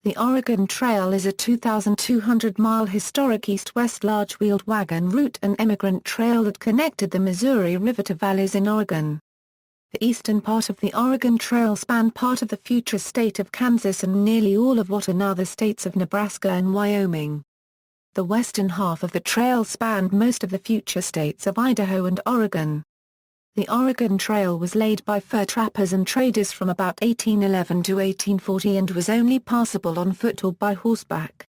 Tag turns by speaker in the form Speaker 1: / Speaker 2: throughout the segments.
Speaker 1: The Oregon Trail is a 2,200-mile historic east-west large-wheeled wagon route and emigrant trail that connected the Missouri River to valleys in Oregon. The eastern part of the Oregon Trail spanned part of the future state of Kansas and nearly all of what are now the states of Nebraska and Wyoming. The western half of the trail spanned most of the future states of Idaho and Oregon. The Oregon Trail was laid by fur trappers and traders from about 1811 to 1840 and was only passable on foot or by horseback.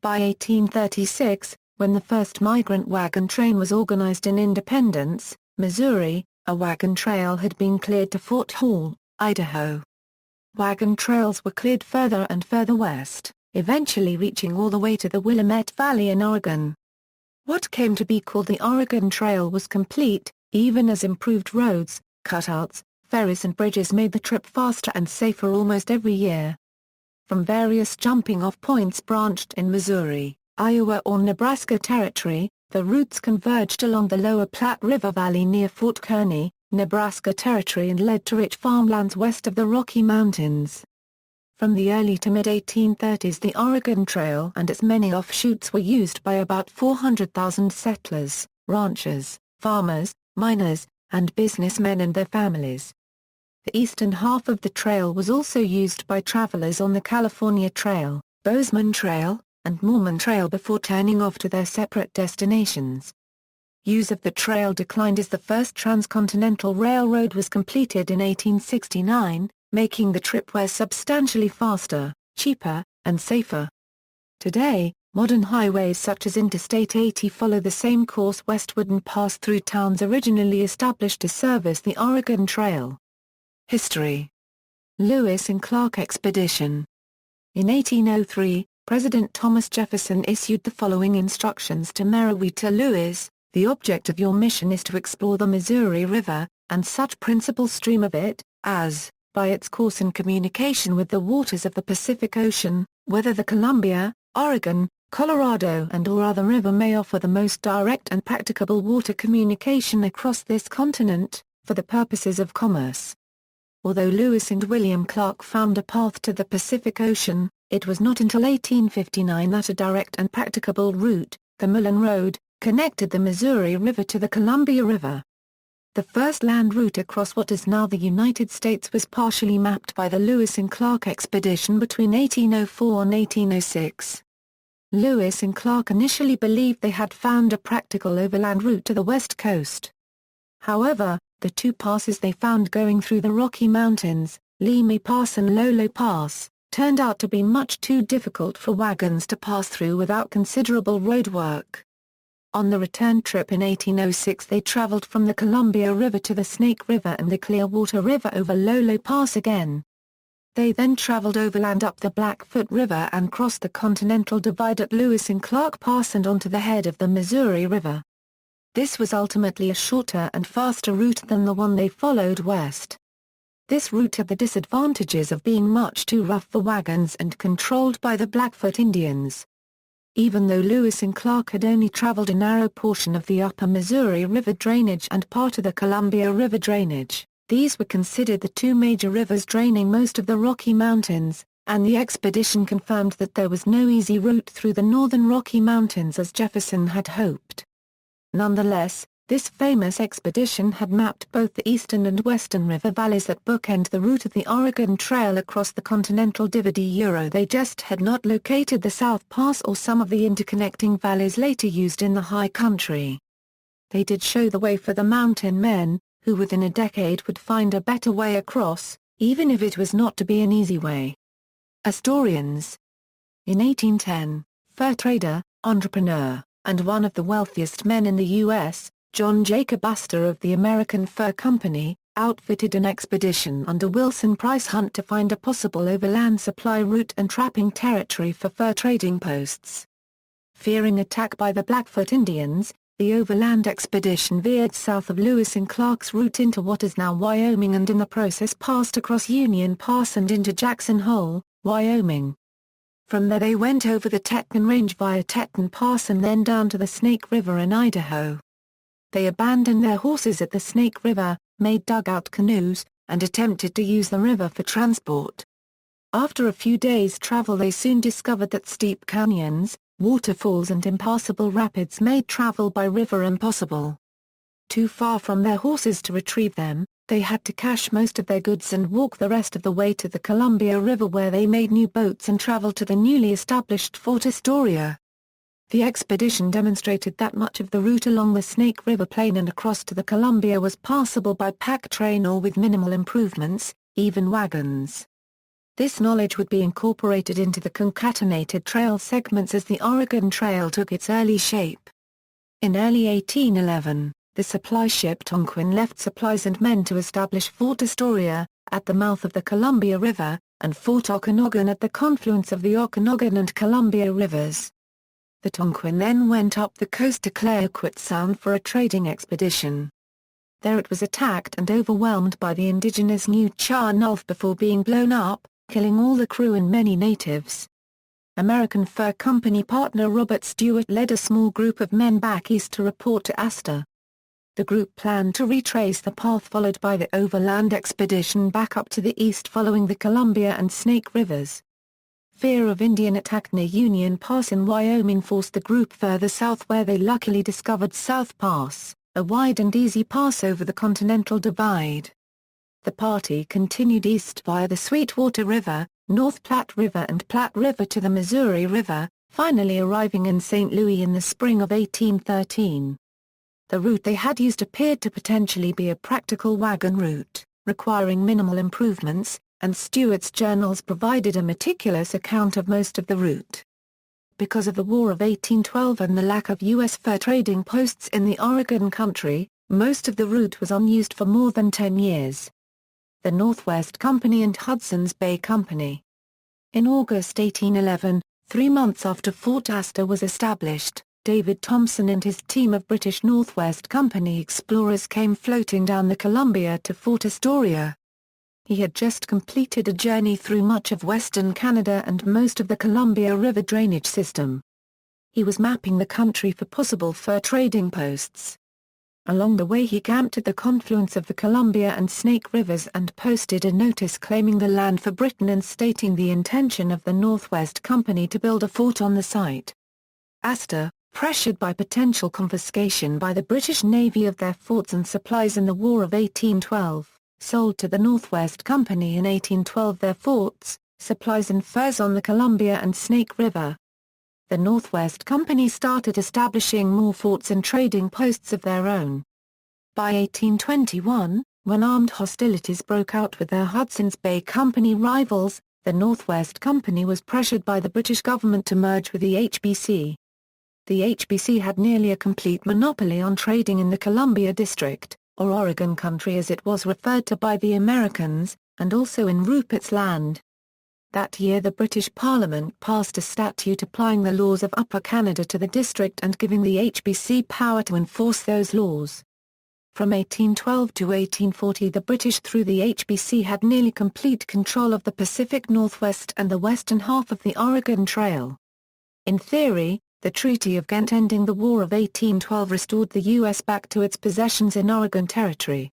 Speaker 1: By 1836, when the first migrant wagon train was organized in Independence, Missouri, a wagon trail had been cleared to Fort Hall, Idaho. Wagon trails were cleared further and further west, eventually reaching all the way to the Willamette Valley in Oregon. What came to be called the Oregon Trail was complete, even as improved roads, cutouts, ferries and bridges made the trip faster and safer almost every year. From various jumping-off points branched in Missouri, Iowa or Nebraska Territory, the routes converged along the lower Platte River Valley near Fort Kearny, Nebraska Territory and led to rich farmlands west of the Rocky Mountains. From the early to mid-1830s the Oregon Trail and its many offshoots were used by about 400,000 settlers, ranchers, farmers, miners, and businessmen and their families. The eastern half of the trail was also used by travelers on the California Trail, Bozeman Trail, and Moomin Trail before turning off to their separate destinations. Use of the trail declined as the first Transcontinental Railroad was completed in 1869, making the tripway substantially faster, cheaper, and safer. Today, modern highways such as Interstate 80 follow the same course westward and pass through towns originally established to service the Oregon Trail. History. Lewis and Clark Expedition. In 1803, President Thomas Jefferson issued the following instructions to Meriwether Lewis: "The object of your mission is to explore the Missouri River, and such principal stream of it, as, by its course in communication with the waters of the Pacific Ocean, whether the Columbia, Oregon, Colorado and/or other river may offer the most direct and practicable water communication across this continent, for the purposes of commerce." Although Lewis and William Clark found a path to the Pacific Ocean, it was not until 1859 that a direct and practicable route, the Lnder Road, connected the Missouri River to the Columbia River. The first land route across what is now the United States was partially mapped by the Lewis and Clark expedition between 1804 and 1806. Lewis and Clark initially believed they had found a practical overland route to the west coast. However, the two passes they found going through the Rocky Mountains, Lemme Pass and Lolo Pass, turned out to be much too difficult for wagons to pass through without considerable road work. On the return trip in 1806 they traveled from the Columbia River to the Snake River and the Clearwater River over Lolo Pass again. They then traveled overland up the Blackfoot River and crossed the Continental Divide at Lewis and Clark Pass and onto the head of the Missouri River. This was ultimately a shorter and faster route than the one they followed west. This route had the disadvantages of being much too rough for wagons and controlled by the Blackfoot Indians. Even though Lewis and Clark had only traveled a narrow portion of the upper Missouri River drainage and part of the Columbia River drainage, these were considered the two major rivers draining most of the Rocky Mountains, and the expedition confirmed that there was no easy route through the northern Rocky Mountains as Jefferson had hoped. Nonetheless, this famous expedition had mapped both the eastern and western river valleys that bookend the route of the Oregon Trail across the Continental Divide. They just had not located the South Pass or some of the interconnecting valleys later used in the high country. They did show the way for the mountain men, who within a decade would find a better way across, even if it was not to be an easy way. Historians. In 1810, fur trader, entrepreneur, and one of the wealthiest men in the U.S., John Jacob Astor of the American Fur Company, outfitted an expedition under Wilson Price Hunt to find a possible overland supply route and trapping territory for fur trading posts. Fearing attack by the Blackfoot Indians, the overland expedition veered south of Lewis and Clark's route into what is now Wyoming and in the process passed across Union Pass and into Jackson Hole, Wyoming. From there they went over the Teton Range via Teton Pass and then down to the Snake River in Idaho. They abandoned their horses at the Snake River, made dugout canoes, and attempted to use the river for transport. After a few days' travel they soon discovered that steep canyons, waterfalls and impassable rapids made travel by river impossible. Too far from their horses to retrieve them, they had to cache most of their goods and walk the rest of the way to the Columbia River, where they made new boats and traveled to the newly established Fort Astoria. The expedition demonstrated that much of the route along the Snake River Plain and across to the Columbia was passable by pack train or with minimal improvements, even wagons. This knowledge would be incorporated into the concatenated trail segments as the Oregon Trail took its early shape. In early 1811, the supply ship Tonquin left supplies and men to establish Fort Astoria, at the mouth of the Columbia River, and Fort Okanogan at the confluence of the Okanogan and Columbia Rivers. The Tonquin then went up the coast to Clayoquot Sound for a trading expedition. There it was attacked and overwhelmed by the indigenous Nuu-chah-nulth before being blown up, killing all the crew and many natives. American Fur Company partner Robert Stewart led a small group of men back east to report to Astor. The group planned to retrace the path followed by the overland expedition back up to the east following the Columbia and Snake Rivers. Fear of Indian attack near Union Pass in Wyoming forced the group further south, where they luckily discovered South Pass, a wide and easy pass over the Continental Divide. The party continued east via the Sweetwater River, North Platte River and Platte River to the Missouri River, finally arriving in St. Louis in the spring of 1813. The route they had used appeared to potentially be a practical wagon route, requiring minimal improvements, and Stewart's journals provided a meticulous account of most of the route. Because of the War of 1812 and the lack of U.S. fur trading posts in the Oregon country, most of the route was unused for more than 10 years. The Northwest Company and Hudson's Bay Company. In August 1811, 3 months after Fort Astor was established, David Thompson and his team of British Northwest Company explorers came floating down the Columbia to Fort Astoria. He had just completed a journey through much of western Canada and most of the Columbia River drainage system. He was mapping the country for possible fur trading posts. Along the way he camped at the confluence of the Columbia and Snake Rivers and posted a notice claiming the land for Britain and stating the intention of the Northwest Company to build a fort on the site. Astor, pressured by potential confiscation by the British Navy of their forts and supplies in the War of 1812, sold to the Northwest Company in 1812 their forts, supplies and furs on the Columbia and Snake River. The Northwest Company started establishing more forts and trading posts of their own. By 1821, when armed hostilities broke out with their Hudson's Bay Company rivals, the Northwest Company was pressured by the British government to merge with the HBC. The HBC had nearly a complete monopoly on trading in the Columbia District, or Oregon Country as it was referred to by the Americans, and also in Rupert's Land. That year the British Parliament passed a statute applying the laws of Upper Canada to the district and giving the HBC power to enforce those laws. From 1812 to 1840 the British through the HBC had nearly complete control of the Pacific Northwest and the western half of the Oregon Trail. In theory, the Treaty of Ghent ending the War of 1812 restored the U.S. back to its possessions in Oregon Territory.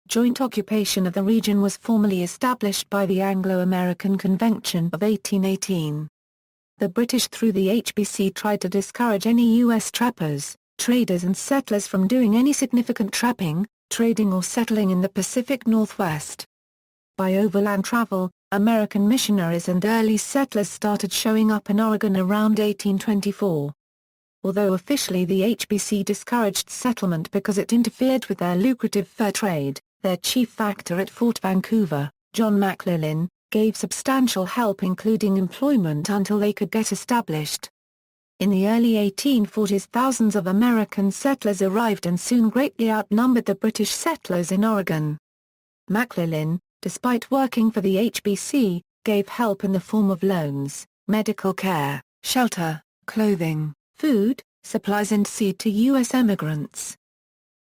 Speaker 1: Joint occupation of the region was formally established by the Anglo-American Convention of 1818. The British through the HBC tried to discourage any U.S. trappers, traders and settlers from doing any significant trapping, trading or settling in the Pacific Northwest. By overland travel, American missionaries and early settlers started showing up in Oregon around 1824. Although officially the HBC discouraged settlement because it interfered with their lucrative fur trade, their chief factor at Fort Vancouver, John McClellan, gave substantial help including employment until they could get established. In the early 1840s thousands of American settlers arrived and soon greatly outnumbered the British settlers in Oregon. McClellan, despite working for the HBC, gave help in the form of loans, medical care, shelter, clothing, food, supplies and seed to U.S. emigrants.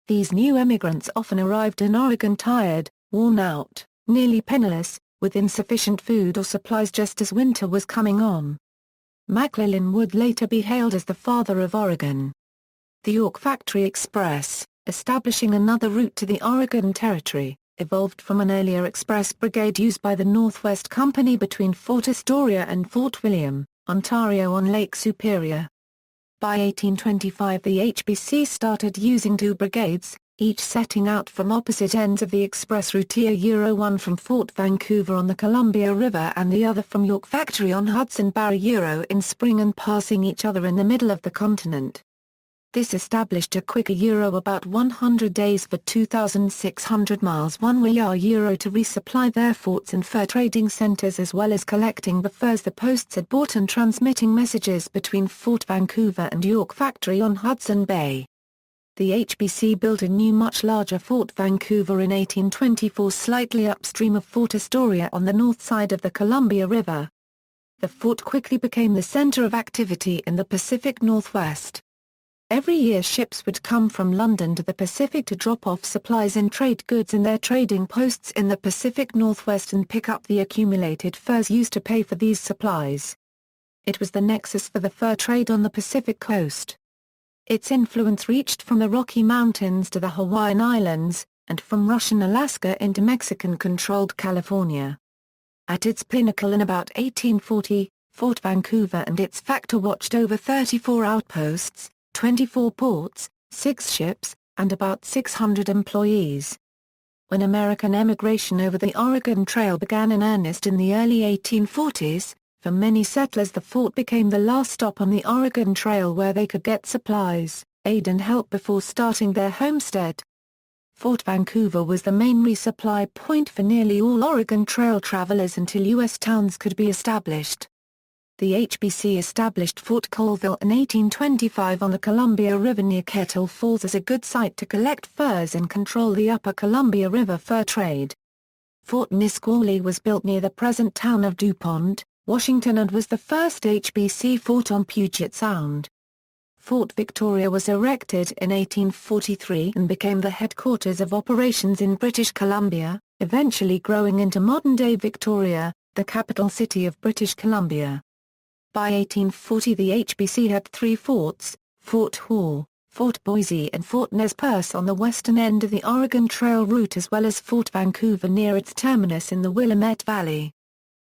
Speaker 1: These new emigrants often arrived in Oregon tired, worn out, nearly penniless, with insufficient food or supplies just as winter was coming on. McClellan would later be hailed as the father of Oregon. The York Factory Express, establishing another route to the Oregon Territory, evolved from an earlier express brigade used by the Northwest Company between Fort Astoria and Fort William, Ontario on Lake Superior. By 1825 the HBC started using two brigades, each setting out from opposite ends of the express route, one from Fort Vancouver on the Columbia River and the other from York Factory on Hudson Barre in spring, and passing each other in the middle of the continent. This established a quick about 100 days for 2,600 miles one-way to resupply their forts and fur trading centers, as well as collecting the furs the posts had bought and transmitting messages between Fort Vancouver and York Factory on Hudson Bay. The HBC built a new much larger Fort Vancouver in 1824 slightly upstream of Fort Astoria on the north side of the Columbia River. The fort quickly became the center of activity in the Pacific Northwest. Every year ships would come from London to the Pacific to drop off supplies and trade goods in their trading posts in the Pacific Northwest and pick up the accumulated furs used to pay for these supplies. It was the nexus for the fur trade on the Pacific coast. Its influence reached from the Rocky Mountains to the Hawaiian Islands, and from Russian Alaska into Mexican-controlled California. At its pinnacle in about 1840, Fort Vancouver and its factor watched over 34 outposts, 24 ports, 6 ships, and about 600 employees. When American emigration over the Oregon Trail began in earnest in the early 1840s, for many settlers the fort became the last stop on the Oregon Trail where they could get supplies, aid and help before starting their homestead. Fort Vancouver was the main resupply point for nearly all Oregon Trail travelers until U.S. towns could be established. The HBC established Fort Colville in 1825 on the Columbia River near Kettle Falls as a good site to collect furs and control the upper Columbia River fur trade. Fort Nisqually was built near the present town of DuPont, Washington, and was the first HBC fort on Puget Sound. Fort Victoria was erected in 1843 and became the headquarters of operations in British Columbia, eventually growing into modern-day Victoria, the capital city of British Columbia. By 1840 the HBC had 3 forts, Fort Hall, Fort Boise and Fort Nez Perce on the western end of the Oregon Trail route, as well as Fort Vancouver near its terminus in the Willamette Valley.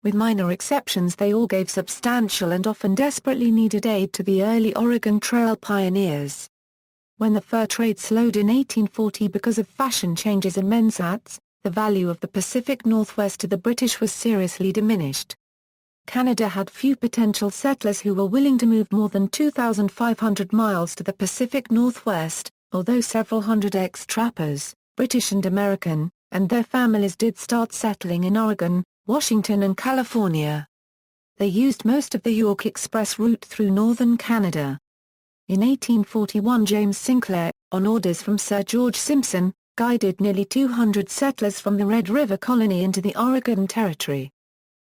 Speaker 1: With minor exceptions, they all gave substantial and often desperately needed aid to the early Oregon Trail pioneers. When the fur trade slowed in 1840 because of fashion changes in men's hats, the value of the Pacific Northwest to the British was seriously diminished. Canada had few potential settlers who were willing to move more than 2,500 miles to the Pacific Northwest, although several hundred ex-trappers, British and American, and their families did start settling in Oregon, Washington and California. They used most of the York Express route through northern Canada. In 1841 James Sinclair, on orders from Sir George Simpson, guided nearly 200 settlers from the Red River Colony into the Oregon Territory.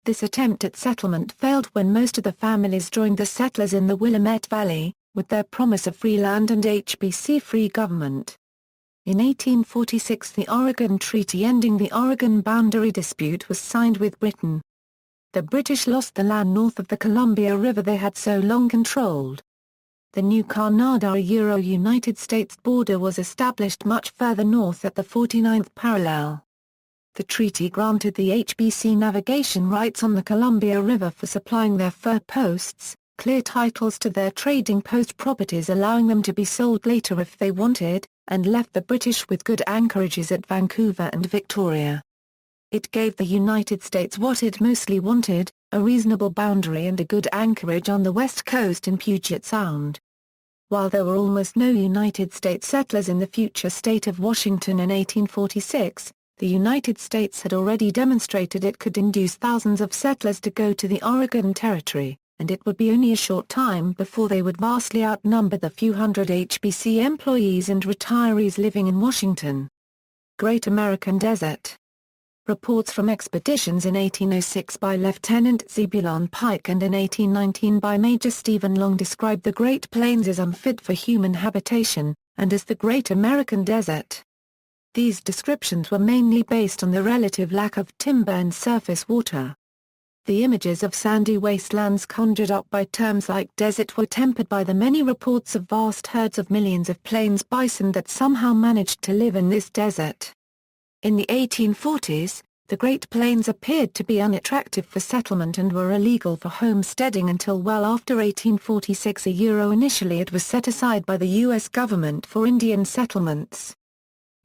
Speaker 1: This attempt at settlement failed when most of the families joined the settlers in the Willamette Valley, with their promise of free land and HBC free government. In 1846 the Oregon Treaty ending the Oregon boundary dispute was signed with Britain. The British lost the land north of the Columbia River they had so long controlled. The new Canada-United States border was established much further north at the 49th parallel. The treaty granted the HBC navigation rights on the Columbia River for supplying their fur posts, clear titles to their trading post properties allowing them to be sold later if they wanted, and left the British with good anchorages at Vancouver and Victoria. It gave the United States what it mostly wanted, a reasonable boundary and a good anchorage on the west coast in Puget Sound. While there were almost no United States settlers in the future state of Washington in 1846, the United States had already demonstrated it could induce thousands of settlers to go to the Oregon Territory, and it would be only a short time before they would vastly outnumber the few hundred HBC employees and retirees living in Washington. Great American Desert. Reports from expeditions in 1806 by Lieutenant Zebulon Pike and in 1819 by Major Stephen Long described the Great Plains as unfit for human habitation, and as the Great American Desert. These descriptions were mainly based on the relative lack of timber and surface water. The images of sandy wastelands conjured up by terms like desert were tempered by the many reports of vast herds of millions of plains bison that somehow managed to live in this desert. In the 1840s, the Great Plains appeared to be unattractive for settlement and were illegal for homesteading until well after 1846. Initially it was set aside by the U.S. government for Indian settlements.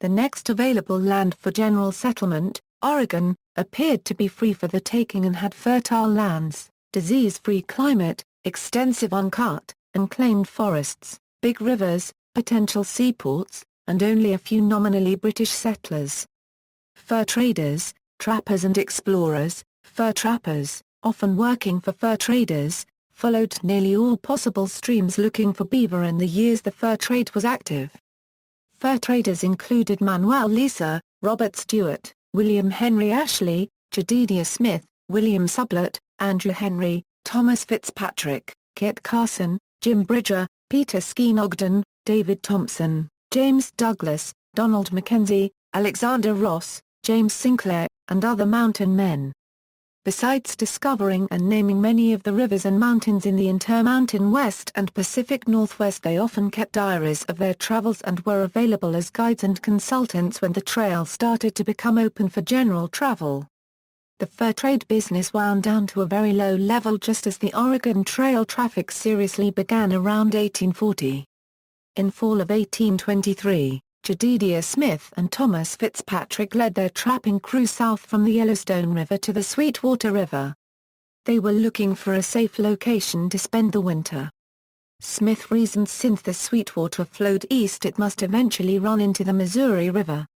Speaker 1: The next available land for general settlement, Oregon, appeared to be free for the taking and had fertile lands, disease-free climate, extensive uncut, unclaimed forests, big rivers, potential seaports, and only a few nominally British settlers. Fur traders, trappers and explorers, fur trappers, often working for fur traders, followed nearly all possible streams looking for beaver in the years the fur trade was active. Fur traders included Manuel Lisa, Robert Stewart, William Henry Ashley, Jedediah Smith, William Sublett, Andrew Henry, Thomas Fitzpatrick, Kit Carson, Jim Bridger, Peter Skene Ogden, David Thompson, James Douglas, Donald Mackenzie, Alexander Ross, James Sinclair, and other mountain men. Besides discovering and naming many of the rivers and mountains in the Intermountain West and Pacific Northwest, they often kept diaries of their travels and were available as guides and consultants when the trail started to become open for general travel. The fur trade business wound down to a very low level just as the Oregon Trail traffic seriously began around 1840. In fall of 1823, Jedediah Smith and Thomas Fitzpatrick led their trapping crew south from the Yellowstone River to the Sweetwater River. They were looking for a safe location to spend the winter. Smith reasoned since the Sweetwater flowed east it must eventually run into the Missouri River.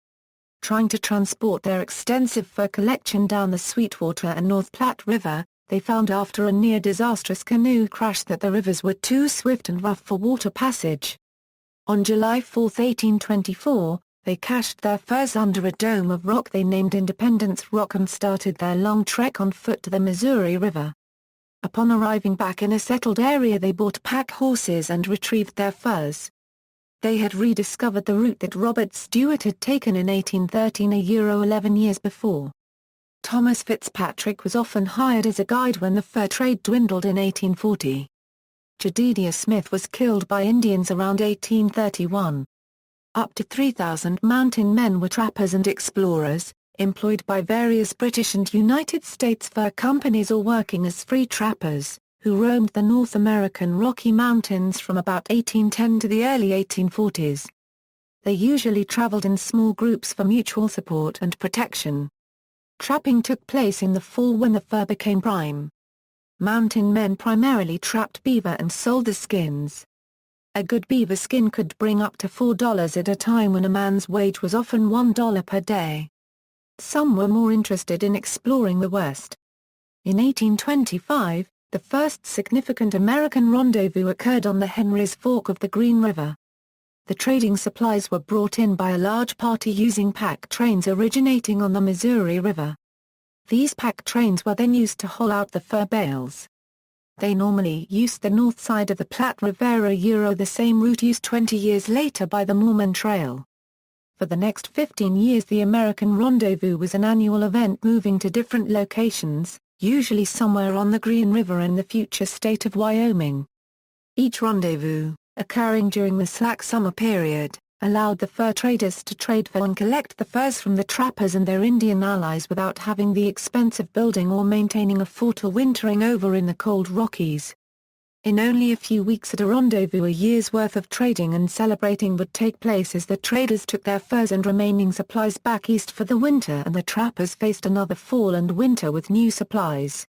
Speaker 1: Trying to transport their extensive fur collection down the Sweetwater and North Platte River, they found after a near-disastrous canoe crash that the rivers were too swift and rough for water passage. On July 4, 1824, they cached their furs under a dome of rock they named Independence Rock and started their long trek on foot to the Missouri River. Upon arriving back in a settled area they bought pack horses and retrieved their furs. They had rediscovered the route that Robert Stewart had taken in 1813, 11 years before. Thomas Fitzpatrick was often hired as a guide when the fur trade dwindled in 1840. Jedediah Smith was killed by Indians around 1831. Up to 3,000 mountain men were trappers and explorers, employed by various British and United States fur companies or working as free trappers, who roamed the North American Rocky Mountains from about 1810 to the early 1840s. They usually traveled in small groups for mutual support and protection. Trapping took place in the fall when the fur became prime. Mountain men primarily trapped beaver and sold the skins. A good beaver skin could bring up to $4 at a time when a man's wage was often $1 per day. Some were more interested in exploring the West. In 1825, the first significant American rendezvous occurred on the Henry's Fork of the Green River. The trading supplies were brought in by a large party using pack trains originating on the Missouri River. These pack trains were then used to haul out the fur bales. They normally used the north side of the Platte River, the same route used 20 years later by the Moomin Trail. For the next 15 years the American Rendezvous was an annual event moving to different locations, usually somewhere on the Green River in the future state of Wyoming. Each rendezvous, occurring during the slack summer period, allowed the fur traders to trade for and collect the furs from the trappers and their Indian allies without having the expense of building or maintaining a fort or wintering over in the cold Rockies. In only a few weeks at a rendezvous a year's worth of trading and celebrating would take place as the traders took their furs and remaining supplies back east for the winter and the trappers faced another fall and winter with new supplies.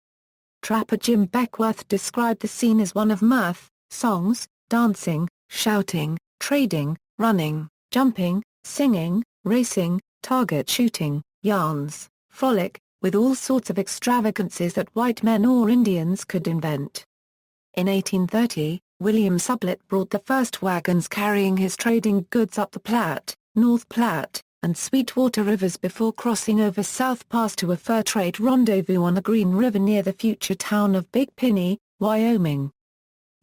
Speaker 1: Trapper Jim Beckworth described the scene as one of mirth, songs, dancing, shouting, trading, running, jumping, singing, racing, target shooting, yarns, frolic, with all sorts of extravagances that white men or Indians could invent. In 1830, William Sublett brought the first wagons carrying his trading goods up the Platte, North Platte, and Sweetwater rivers before crossing over South Pass to a fur trade rendezvous on the Green River near the future town of Big Piney, Wyoming.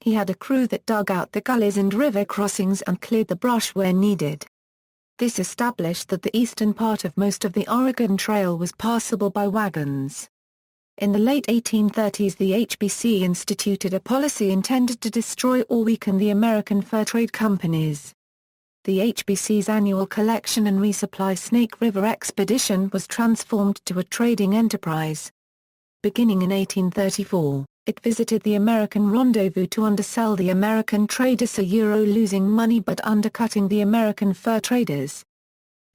Speaker 1: He had a crew that dug out the gullies and river crossings and cleared the brush where needed. This established that the eastern part of most of the Oregon Trail was passable by wagons. In the late 1830s the HBC instituted a policy intended to destroy or weaken the American fur trade companies. The HBC's annual collection and resupply Snake River expedition was transformed to a trading enterprise. Beginning in 1834, it visited the American Rendezvous to undersell the American traders losing money but undercutting the American fur traders.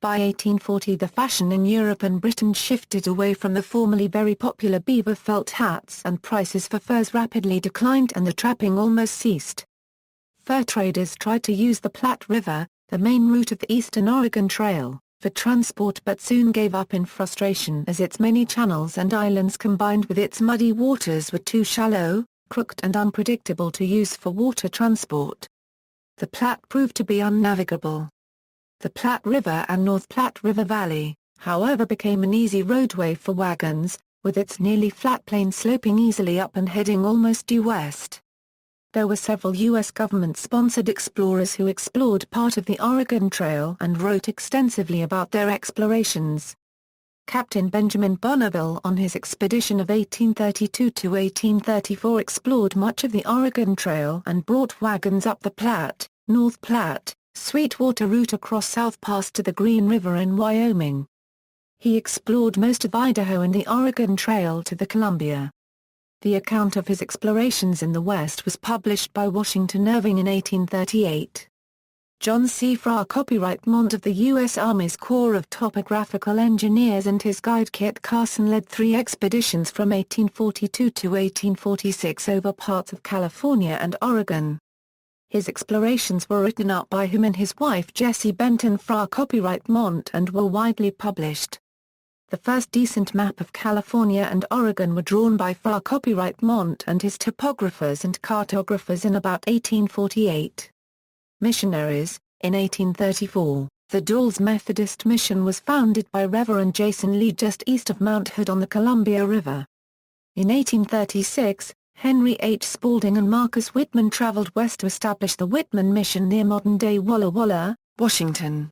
Speaker 1: By 1840 the fashion in Europe and Britain shifted away from the formerly very popular beaver felt hats and prices for furs rapidly declined and the trapping almost ceased. Fur traders tried to use the Platte River, the main route of the Eastern Oregon Trail, for transport but soon gave up in frustration as its many channels and islands combined with its muddy waters were too shallow, crooked and unpredictable to use for water transport. The Platte proved to be unnavigable. The Platte River and North Platte River Valley, however, became an easy roadway for wagons, with its nearly flat plain sloping easily up and heading almost due west. There were several U.S. government-sponsored explorers who explored part of the Oregon Trail and wrote extensively about their explorations. Captain Benjamin Bonneville on his expedition of 1832 to 1834 explored much of the Oregon Trail and brought wagons up the Platte, North Platte, Sweetwater route across South Pass to the Green River in Wyoming. He explored most of Idaho and the Oregon Trail to the Columbia. The account of his explorations in the West was published by Washington Irving in 1838. John C. Farrar copyright Mont of the U.S. Army's Corps of Topographical Engineers and his guide Kit Carson led 3 expeditions from 1842 to 1846 over parts of California and Oregon. His explorations were written up by him and his wife Jessie Benton Farrar copyright Mont and were widely published. The first decent map of California and Oregon were drawn by Farrar copyright Mont and his topographers and cartographers in about 1848. Missionaries. In 1834, the Dulles Methodist Mission was founded by Reverend Jason Lee just east of Mount Hood on the Columbia River. In 1836, Henry H. Spalding and Marcus Whitman traveled west to establish the Whitman Mission near modern-day Walla Walla, Washington.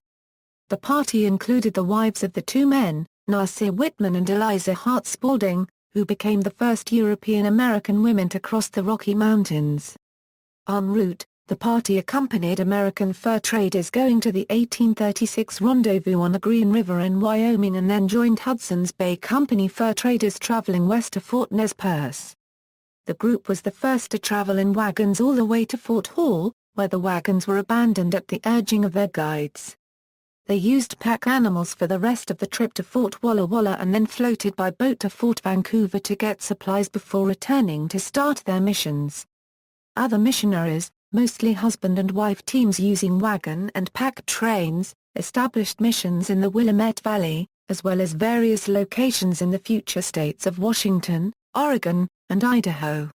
Speaker 1: The party included the wives of the 2 men, Nasir Whitman and Eliza Hart Spalding, who became the first European-American women to cross the Rocky Mountains. En route, the party accompanied American fur traders going to the 1836 rendezvous on the Green River in Wyoming and then joined Hudson's Bay Company fur traders traveling west to Fort Nez Perce. The group was the first to travel in wagons all the way to Fort Hall, where the wagons were abandoned at the urging of their guides. They used pack animals for the rest of the trip to Fort Walla Walla and then floated by boat to Fort Vancouver to get supplies before returning to start their missions. Other missionaries, mostly husband and wife teams using wagon and pack trains, established missions in the Willamette Valley, as well as various locations in the future states of Washington, Oregon, and Idaho.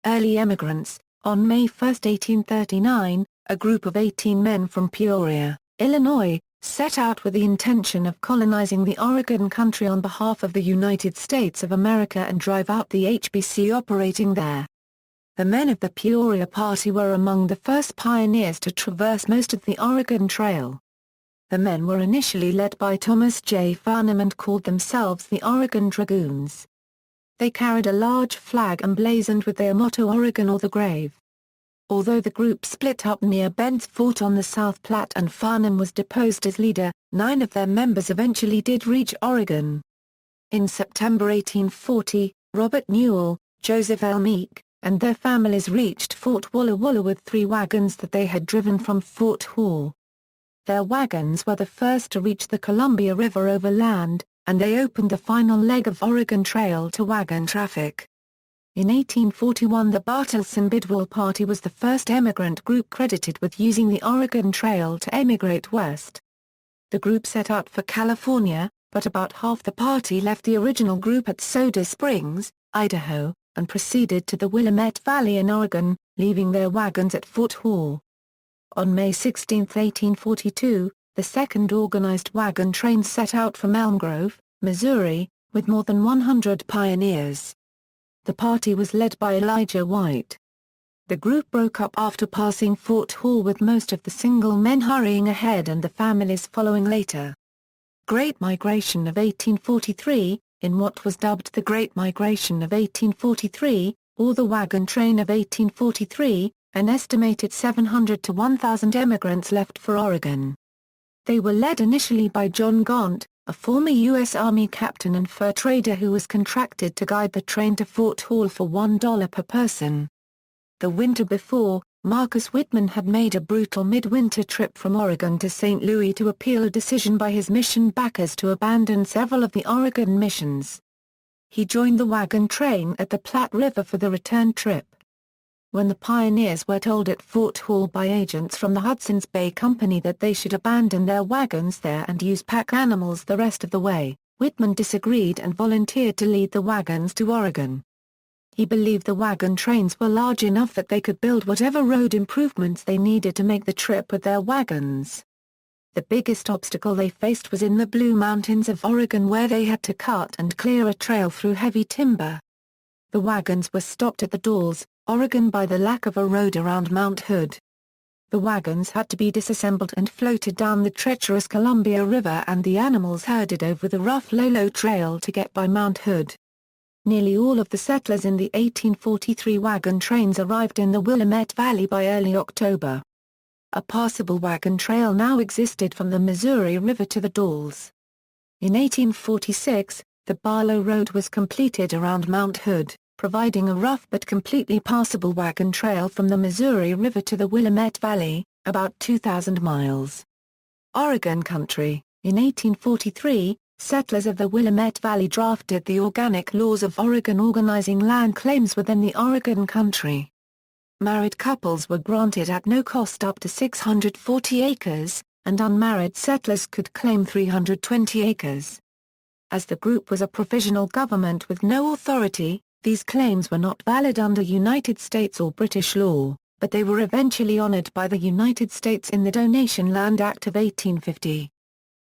Speaker 1: Early emigrants. On May 1, 1839, a group of 18 men from Peoria, Illinois, set out with the intention of colonizing the Oregon country on behalf of the United States of America and drive out the HBC operating there. The men of the Peoria Party were among the first pioneers to traverse most of the Oregon Trail. The men were initially led by Thomas J. Farnham and called themselves the Oregon Dragoons. They carried a large flag emblazoned with their motto Oregon or the Grave. Although the group split up near Bent's Fort on the South Platte and Farnham was deposed as leader, 9 of their members eventually did reach Oregon. In September 1840, Robert Newell, Joseph L. Meek, and their families reached Fort Walla Walla with 3 wagons that they had driven from Fort Hall. Their wagons were the first to reach the Columbia River overland, and they opened the final leg of Oregon Trail to wagon traffic. In 1841 the Bartleson-Bidwell Party was the first emigrant group credited with using the Oregon Trail to emigrate west. The group set out for California, but about half the party left the original group at Soda Springs, Idaho, and proceeded to the Willamette Valley in Oregon, leaving their wagons at Fort Hall. On May 16, 1842, the second organized wagon train set out from Elm Grove, Missouri, with more than 100 pioneers. The party was led by Elijah White. The group broke up after passing Fort Hall with most of the single men hurrying ahead and the families following later. Great Migration of 1843. In what was dubbed the Great Migration of 1843, or the Wagon Train of 1843, an estimated 700 to 1,000 emigrants left for Oregon. They were led initially by John Ghent, a former U.S. Army captain and fur trader who was contracted to guide the train to Fort Hall for $1 per person. The winter before, Marcus Whitman had made a brutal midwinter trip from Oregon to St. Louis to appeal a decision by his mission backers to abandon several of the Oregon missions. He joined the wagon train at the Platte River for the return trip. When the pioneers were told at Fort Hall by agents from the Hudson's Bay Company that they should abandon their wagons there and use pack animals the rest of the way, Whitman disagreed and volunteered to lead the wagons to Oregon. He believed the wagon trains were large enough that they could build whatever road improvements they needed to make the trip with their wagons. The biggest obstacle they faced was in the Blue Mountains of Oregon, where they had to cut and clear a trail through heavy timber. The wagons were stopped at the Dalles, Oregon by the lack of a road around Mount Hood. The wagons had to be disassembled and floated down the treacherous Columbia River, and the animals herded over the rough Lolo Trail to get by Mount Hood. Nearly all of the settlers in the 1843 wagon trains arrived in the Willamette Valley by early October. A passable wagon trail now existed from the Missouri River to the Dalles. In 1846, the Barlow Road was completed around Mount Hood, providing a rough but completely passable wagon trail from the Missouri River to the Willamette Valley, about 2,000 miles. Oregon Country. In 1843, settlers of the Willamette Valley drafted the Organic Laws of Oregon organizing land claims within the Oregon Country. Married couples were granted at no cost up to 640 acres, and unmarried settlers could claim 320 acres. As the group was a provisional government with no authority, these claims were not valid under United States or British law, but they were eventually honored by the United States in the Donation Land Act of 1850.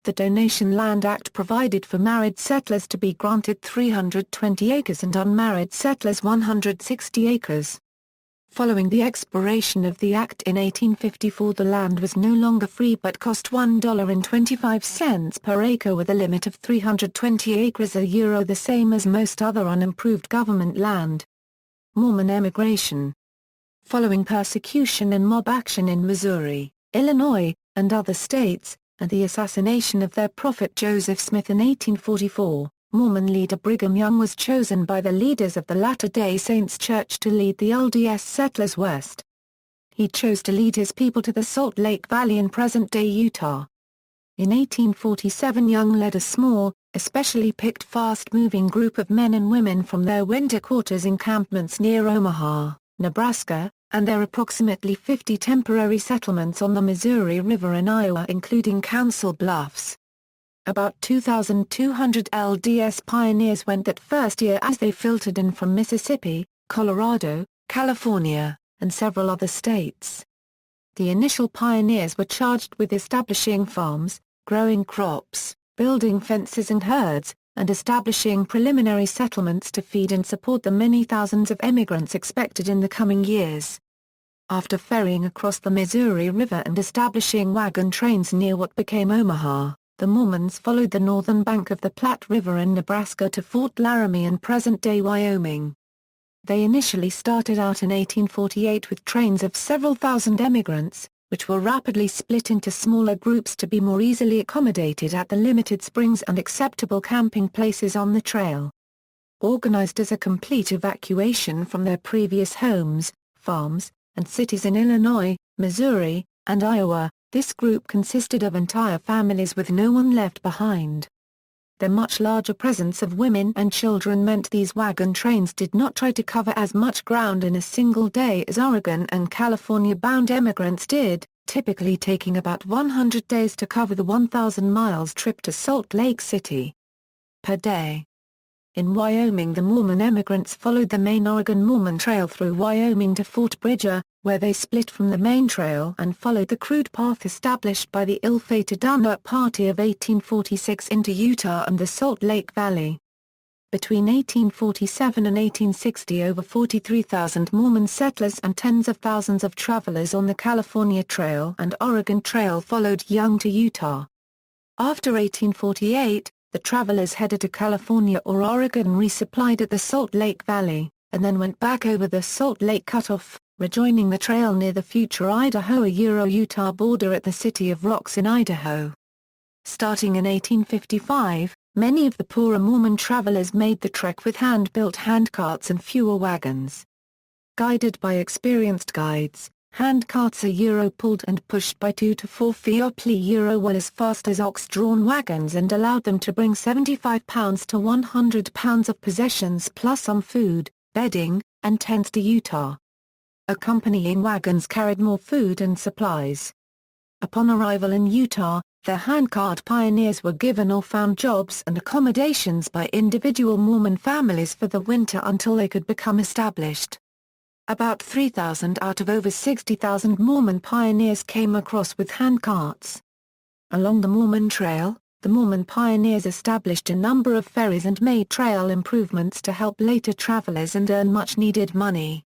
Speaker 1: The Donation Land Act provided for married settlers to be granted 320 acres and unmarried settlers 160 acres. Following the expiration of the act in 1854, the land was no longer free but cost $1.25 per acre with a limit of 320 acres a year, the same as most other unimproved government land. Mormon emigration. Following persecution and mob action in Missouri, Illinois, and other states, and the assassination of their prophet Joseph Smith in 1844, Mormon leader Brigham Young was chosen by the leaders of the Latter-day Saints Church to lead the LDS settlers west. He chose to lead his people to the Salt Lake Valley in present-day Utah. In 1847, Young led a small, especially picked fast-moving group of men and women from their winter quarters encampments near Omaha, Nebraska, and their approximately 50 temporary settlements on the Missouri River in Iowa, including Council Bluffs. About 2,200 LDS pioneers went that first year as they filtered in from Mississippi, Colorado, California, and several other states. The initial pioneers were charged with establishing farms, growing crops, building fences and herds, and establishing preliminary settlements to feed and support the many thousands of emigrants expected in the coming years. After ferrying across the Missouri River and establishing wagon trains near what became Omaha, the Mormons followed the northern bank of the Platte River in Nebraska to Fort Laramie in present-day Wyoming. They initially started out in 1848 with trains of several thousand emigrants, which were rapidly split into smaller groups to be more easily accommodated at the limited springs and acceptable camping places on the trail. Organized as a complete evacuation from their previous homes, farms, and cities in Illinois, Missouri, and Iowa, this group consisted of entire families with no one left behind. The much larger presence of women and children meant these wagon trains did not try to cover as much ground in a single day as Oregon and California-bound emigrants did, typically taking about 100 days to cover the 1,000 miles trip to Salt Lake City per day. In Wyoming, the Mormon emigrants followed the main Oregon Mormon Trail through Wyoming to Fort Bridger, where they split from the main trail and followed the crude path established by the ill-fated Ute Party of 1846 into Utah and the Salt Lake Valley. Between 1847 and 1860, over 43,000 Mormon settlers and tens of thousands of travelers on the California Trail and Oregon Trail followed Young to Utah. After 1848, the travelers headed to California or Oregon, resupplied at the Salt Lake Valley, and then went back over the Salt Lake Cutoff, rejoining the trail near the future Idaho-Utah border at the City of Rocks in Idaho. Starting in 1855, many of the poorer Mormon travelers made the trek with hand-built handcarts and fewer wagons. Guided by experienced guides, handcarts are pulled and pushed by 2 to 4 feet well as fast as ox-drawn wagons and allowed them to bring 75 pounds to 100 pounds of possessions plus some food, bedding, and tents to Utah. Accompanying wagons carried more food and supplies. Upon arrival in Utah, the handcart pioneers were given or found jobs and accommodations by individual Mormon families for the winter until they could become established. About 3,000 out of over 60,000 Mormon pioneers came across with handcarts. Along the Mormon Trail, the Mormon pioneers established a number of ferries and made trail improvements to help later travelers and earn much-needed money.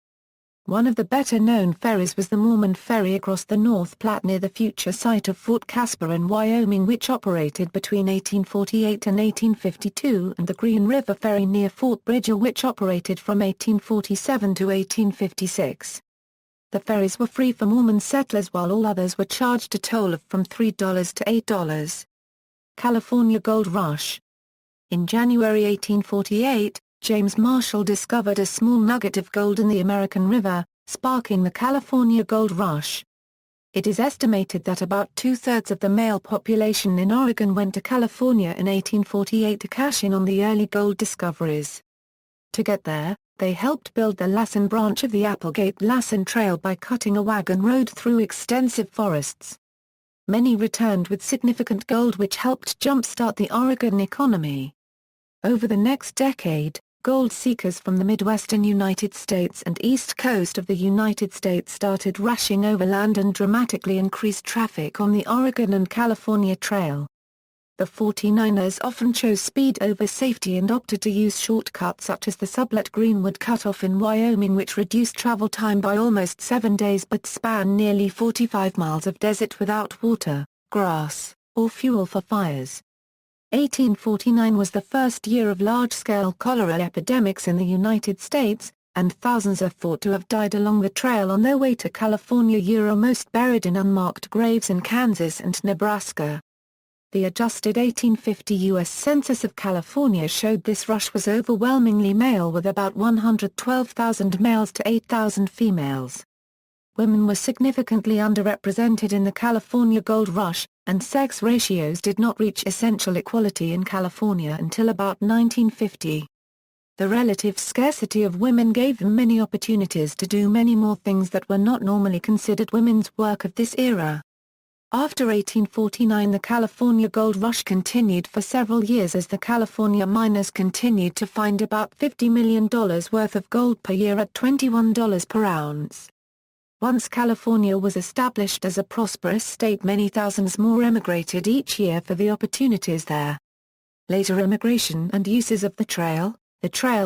Speaker 1: One of the better-known ferries was the Moomin Ferry across the North Platte near the future site of Fort Kearny in Wyoming, which operated between 1848 and 1852, and the Green River Ferry near Fort Bridger, which operated from 1847 to 1856. The ferries were free for Mormon settlers while all others were charged a toll of from $3 to $8. California Gold Rush. In January 1848, James Marshall discovered a small nugget of gold in the American River, sparking the California Gold Rush. It is estimated that about two-thirds of the male population in Oregon went to California in 1848 to cash in on the early gold discoveries. To get there, they helped build the Lassen branch of the Applegate Trail by cutting a wagon road through extensive forests. Many returned with significant gold, which helped jump-start the Oregon economy. Over the next decade, gold seekers from the Midwestern United States and East Coast of the United States started rushing overland and dramatically increased traffic on the Oregon and California Trail. The 49ers often chose speed over safety and opted to use shortcuts such as the Sublette Greenwood Cutoff in Wyoming, which reduced travel time by almost 7 days but spanned nearly 45 miles of desert without water, grass, or fuel for fires. 1849 was the first year of large-scale cholera epidemics in the United States, and thousands are thought to have died along the trail on their way to California, most buried in unmarked graves in Kansas and Nebraska. The adjusted 1850 U.S. Census of California showed this rush was overwhelmingly male, with about 112,000 males to 8,000 females. Women were significantly underrepresented in the California Gold Rush, and sex ratios did not reach essential equality in California until about 1950. The relative scarcity of women gave them many opportunities to do many more things that were not normally considered women's work of this era. After 1849, the California Gold Rush continued for several years as the California miners continued to find about $50 million worth of gold per year at $21 per ounce. Once California was established as a prosperous state, many thousands more emigrated each year for the opportunities there. Later immigration and uses of the trail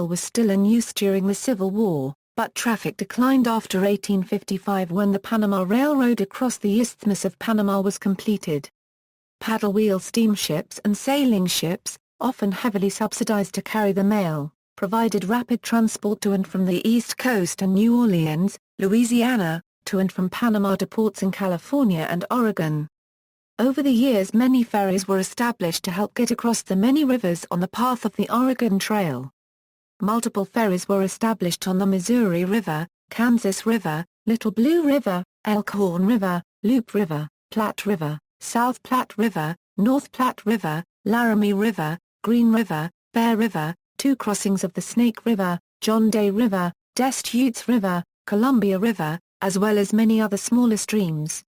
Speaker 1: was still in use during the Civil War, but traffic declined after 1855 when the Panama Railroad across the Isthmus of Panama was completed. Paddle-wheel steamships and sailing ships, often heavily subsidized to carry the mail, provided rapid transport to and from the East Coast and New Orleans, Louisiana, to and from Panama to ports in California and Oregon. Over the years, many ferries were established to help get across the many rivers on the path of the Oregon Trail. Multiple ferries were established on the Missouri River, Kansas River, Little Blue River, Elkhorn River, Loup River, Platte River, South Platte River, North Platte River, Laramie River, Green River, Bear River, two crossings of the Snake River, John Day River, Deschutes River, Columbia River, as well as many other smaller streams.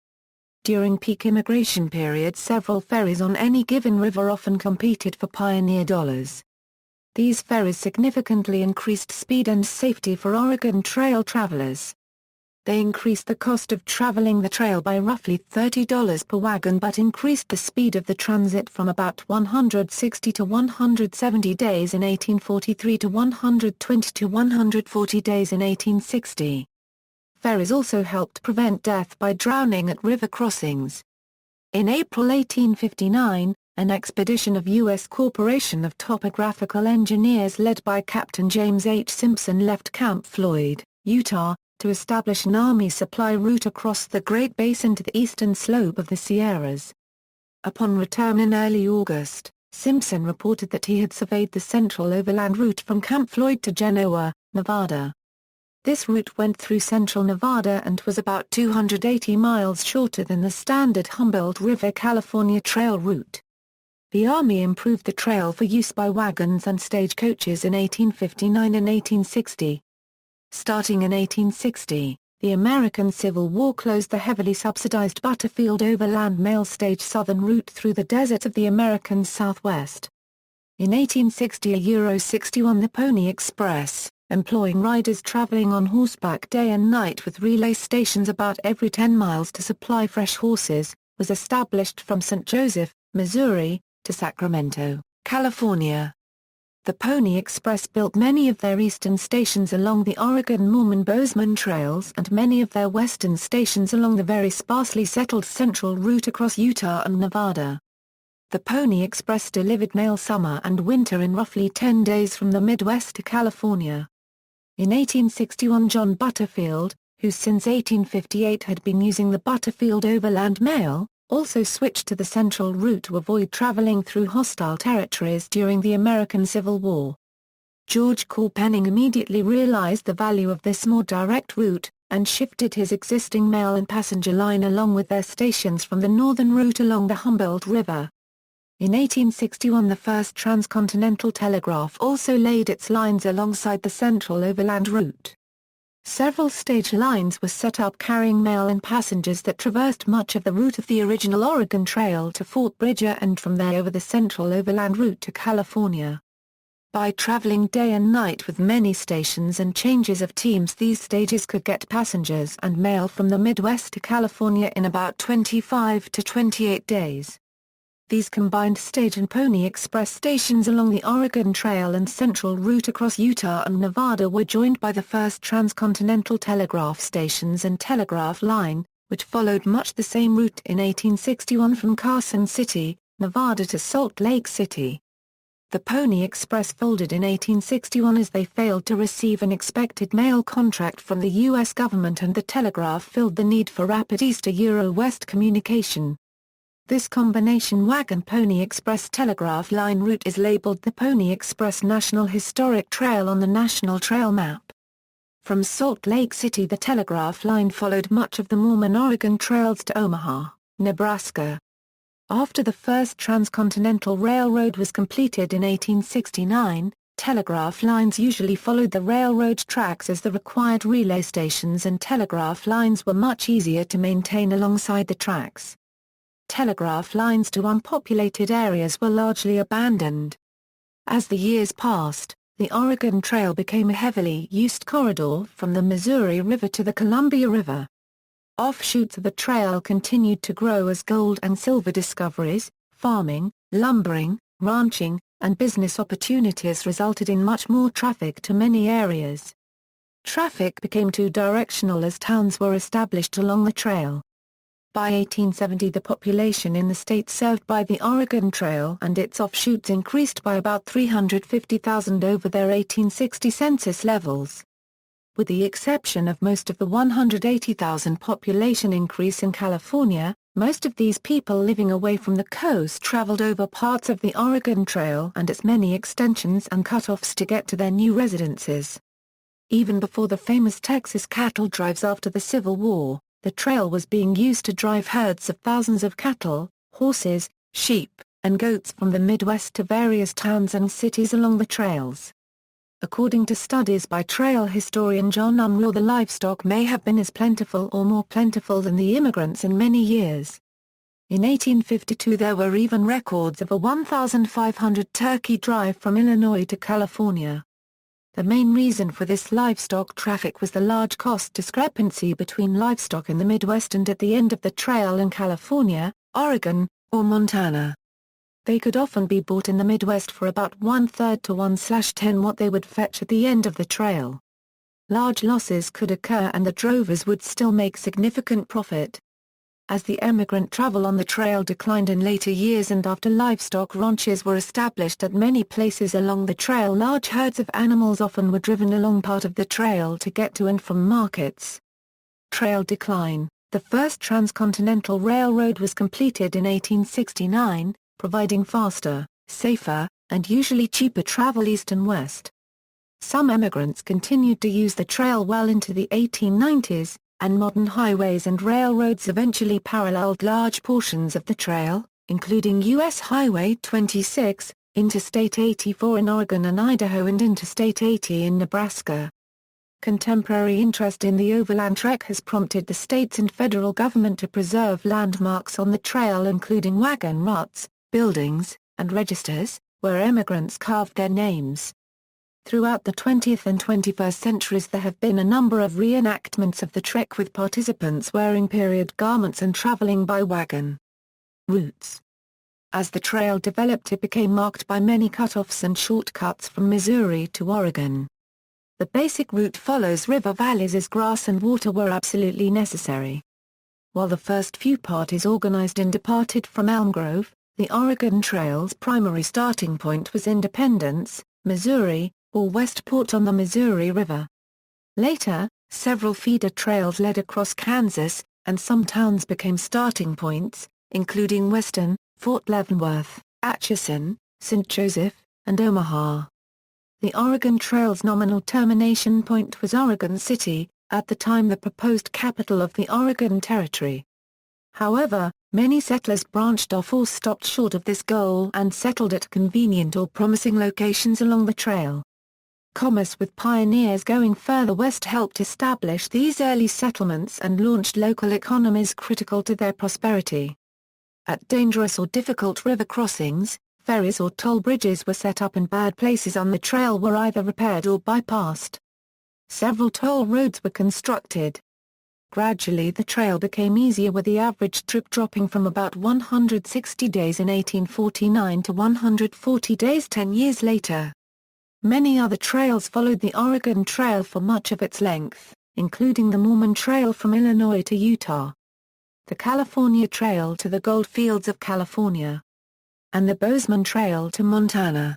Speaker 1: During peak immigration periods, several ferries on any given river often competed for pioneer dollars. These ferries significantly increased speed and safety for Oregon Trail travelers. They increased the cost of traveling the trail by roughly $30 per wagon, but increased the speed of the transit from about 160 to 170 days in 1843 to 120 to 140 days in 1860. Ferries also helped prevent death by drowning at river crossings. In April 1859, an expedition of U.S. Corporation of Topographical Engineers led by Captain James H. Simpson left Camp Floyd, Utah, to establish an army supply route across the Great Basin to the eastern slope of the Sierras. Upon return in early August, Simpson reported that he had surveyed the central overland route from Camp Floyd to Genoa, Nevada. This route went through central Nevada and was about 280 miles shorter than the standard Humboldt River California Trail route. The Army improved the trail for use by wagons and stagecoaches in 1859 and 1860. Starting in 1860, the American Civil War closed the heavily subsidized Butterfield Overland Mail Stage southern route through the deserts of the American Southwest. In 1860 €61 the Pony Express, employing riders traveling on horseback day and night with relay stations about every 10 miles to supply fresh horses, was established from St. Joseph, Missouri, to Sacramento, California. The Pony Express built many of their eastern stations along the Oregon-Mormon-Bozeman trails and many of their western stations along the very sparsely settled central route across Utah and Nevada. The Pony Express delivered mail summer and winter in roughly 10 days from the Midwest to California. In 1861 John Butterfield, who since 1858 had been using the Butterfield Overland Mail, also switched to the central route to avoid traveling through hostile territories during the American Civil War. George Corr Penning immediately realized the value of this more direct route, and shifted his existing mail and passenger line along with their stations from the northern route along the Humboldt River. In 1861 the first Transcontinental Telegraph also laid its lines alongside the central overland route. Several stage lines were set up carrying mail and passengers that traversed much of the route of the original Oregon Trail to Fort Bridger and from there over the central overland route to California. By traveling day and night with many stations and changes of teams, these stages could get passengers and mail from the Midwest to California in about 25 to 28 days. These combined stage and Pony Express stations along the Oregon Trail and central route across Utah and Nevada were joined by the first Transcontinental Telegraph stations and telegraph line, which followed much the same route in 1861 from Carson City, Nevada to Salt Lake City. The Pony Express folded in 1861 as they failed to receive an expected mail contract from the U.S. government, and the telegraph filled the need for rapid east-to-West communication. This combination Wagon-Pony Express telegraph line route is labeled the Pony Express National Historic Trail on the National Trail Map. From Salt Lake City the telegraph line followed much of the Mormon-Oregon trails to Omaha, Nebraska. After the first Transcontinental Railroad was completed in 1869, telegraph lines usually followed the railroad tracks as the required relay stations and telegraph lines were much easier to maintain alongside the tracks. Telegraph lines to unpopulated areas were largely abandoned. As the years passed, the Oregon Trail became a heavily used corridor from the Missouri River to the Columbia River. Offshoots of the trail continued to grow as gold and silver discoveries, farming, lumbering, ranching, and business opportunities resulted in much more traffic to many areas. Traffic became two-directional as towns were established along the trail. By 1870 the population in the state served by the Oregon Trail and its offshoots increased by about 350,000 over their 1860 census levels. With the exception of most of the 180,000 population increase in California, most of these people living away from the coast traveled over parts of the Oregon Trail and its many extensions and cutoffs to get to their new residences. Even before the famous Texas cattle drives after the Civil War, the trail was being used to drive herds of thousands of cattle, horses, sheep, and goats from the Midwest to various towns and cities along the trails. According to studies by trail historian John Unruh, the livestock may have been as plentiful or more plentiful than the immigrants in many years. In 1852 there were even records of a 1,500 turkey drive from Illinois to California. The main reason for this livestock traffic was the large cost discrepancy between livestock in the Midwest and at the end of the trail in California, Oregon, or Montana. They could often be bought in the Midwest for about 1/3 to 1/10 what they would fetch at the end of the trail. Large losses could occur and the drovers would still make significant profit. As the emigrant travel on the trail declined in later years and after livestock ranches were established at many places along the trail, large herds of animals often were driven along part of the trail to get to and from markets. Trail decline. The first Transcontinental Railroad was completed in 1869, providing faster, safer, and usually cheaper travel east and west. Some emigrants continued to use the trail well into the 1890s, and modern highways and railroads eventually paralleled large portions of the trail, including U.S. Highway 26, Interstate 84 in Oregon and Idaho and Interstate 80 in Nebraska. Contemporary interest in the overland trek has prompted the states and federal government to preserve landmarks on the trail, including wagon ruts, buildings, and registers, where emigrants carved their names. Throughout the 20th and 21st centuries there have been a number of reenactments of the trek with participants wearing period garments and traveling by wagon. Routes. As the trail developed, it became marked by many cutoffs and shortcuts from Missouri to Oregon. The basic route follows river valleys as grass and water were absolutely necessary. While the first few parties organized and departed from Elm Grove, the Oregon Trail's primary starting point was Independence, Missouri, or Westport on the Missouri River. Later, several feeder trails led across Kansas, and some towns became starting points, including Weston, Fort Leavenworth, Atchison, St. Joseph, and Omaha. The Oregon Trail's nominal termination point was Oregon City, at the time the proposed capital of the Oregon Territory. However, many settlers branched off or stopped short of this goal and settled at convenient or promising locations along the trail. Commerce with pioneers going further west helped establish these early settlements and launched local economies critical to their prosperity. At dangerous or difficult river crossings, ferries or toll bridges were set up and bad places on the trail were either repaired or bypassed. Several toll roads were constructed. Gradually the trail became easier, with the average trip dropping from about 160 days in 1849 to 140 days 10 years later. Many other trails followed the Oregon Trail for much of its length, including the Moomin Trail from Illinois to Utah, the California Trail to the Gold Fields of California, and the Bozeman Trail to Montana.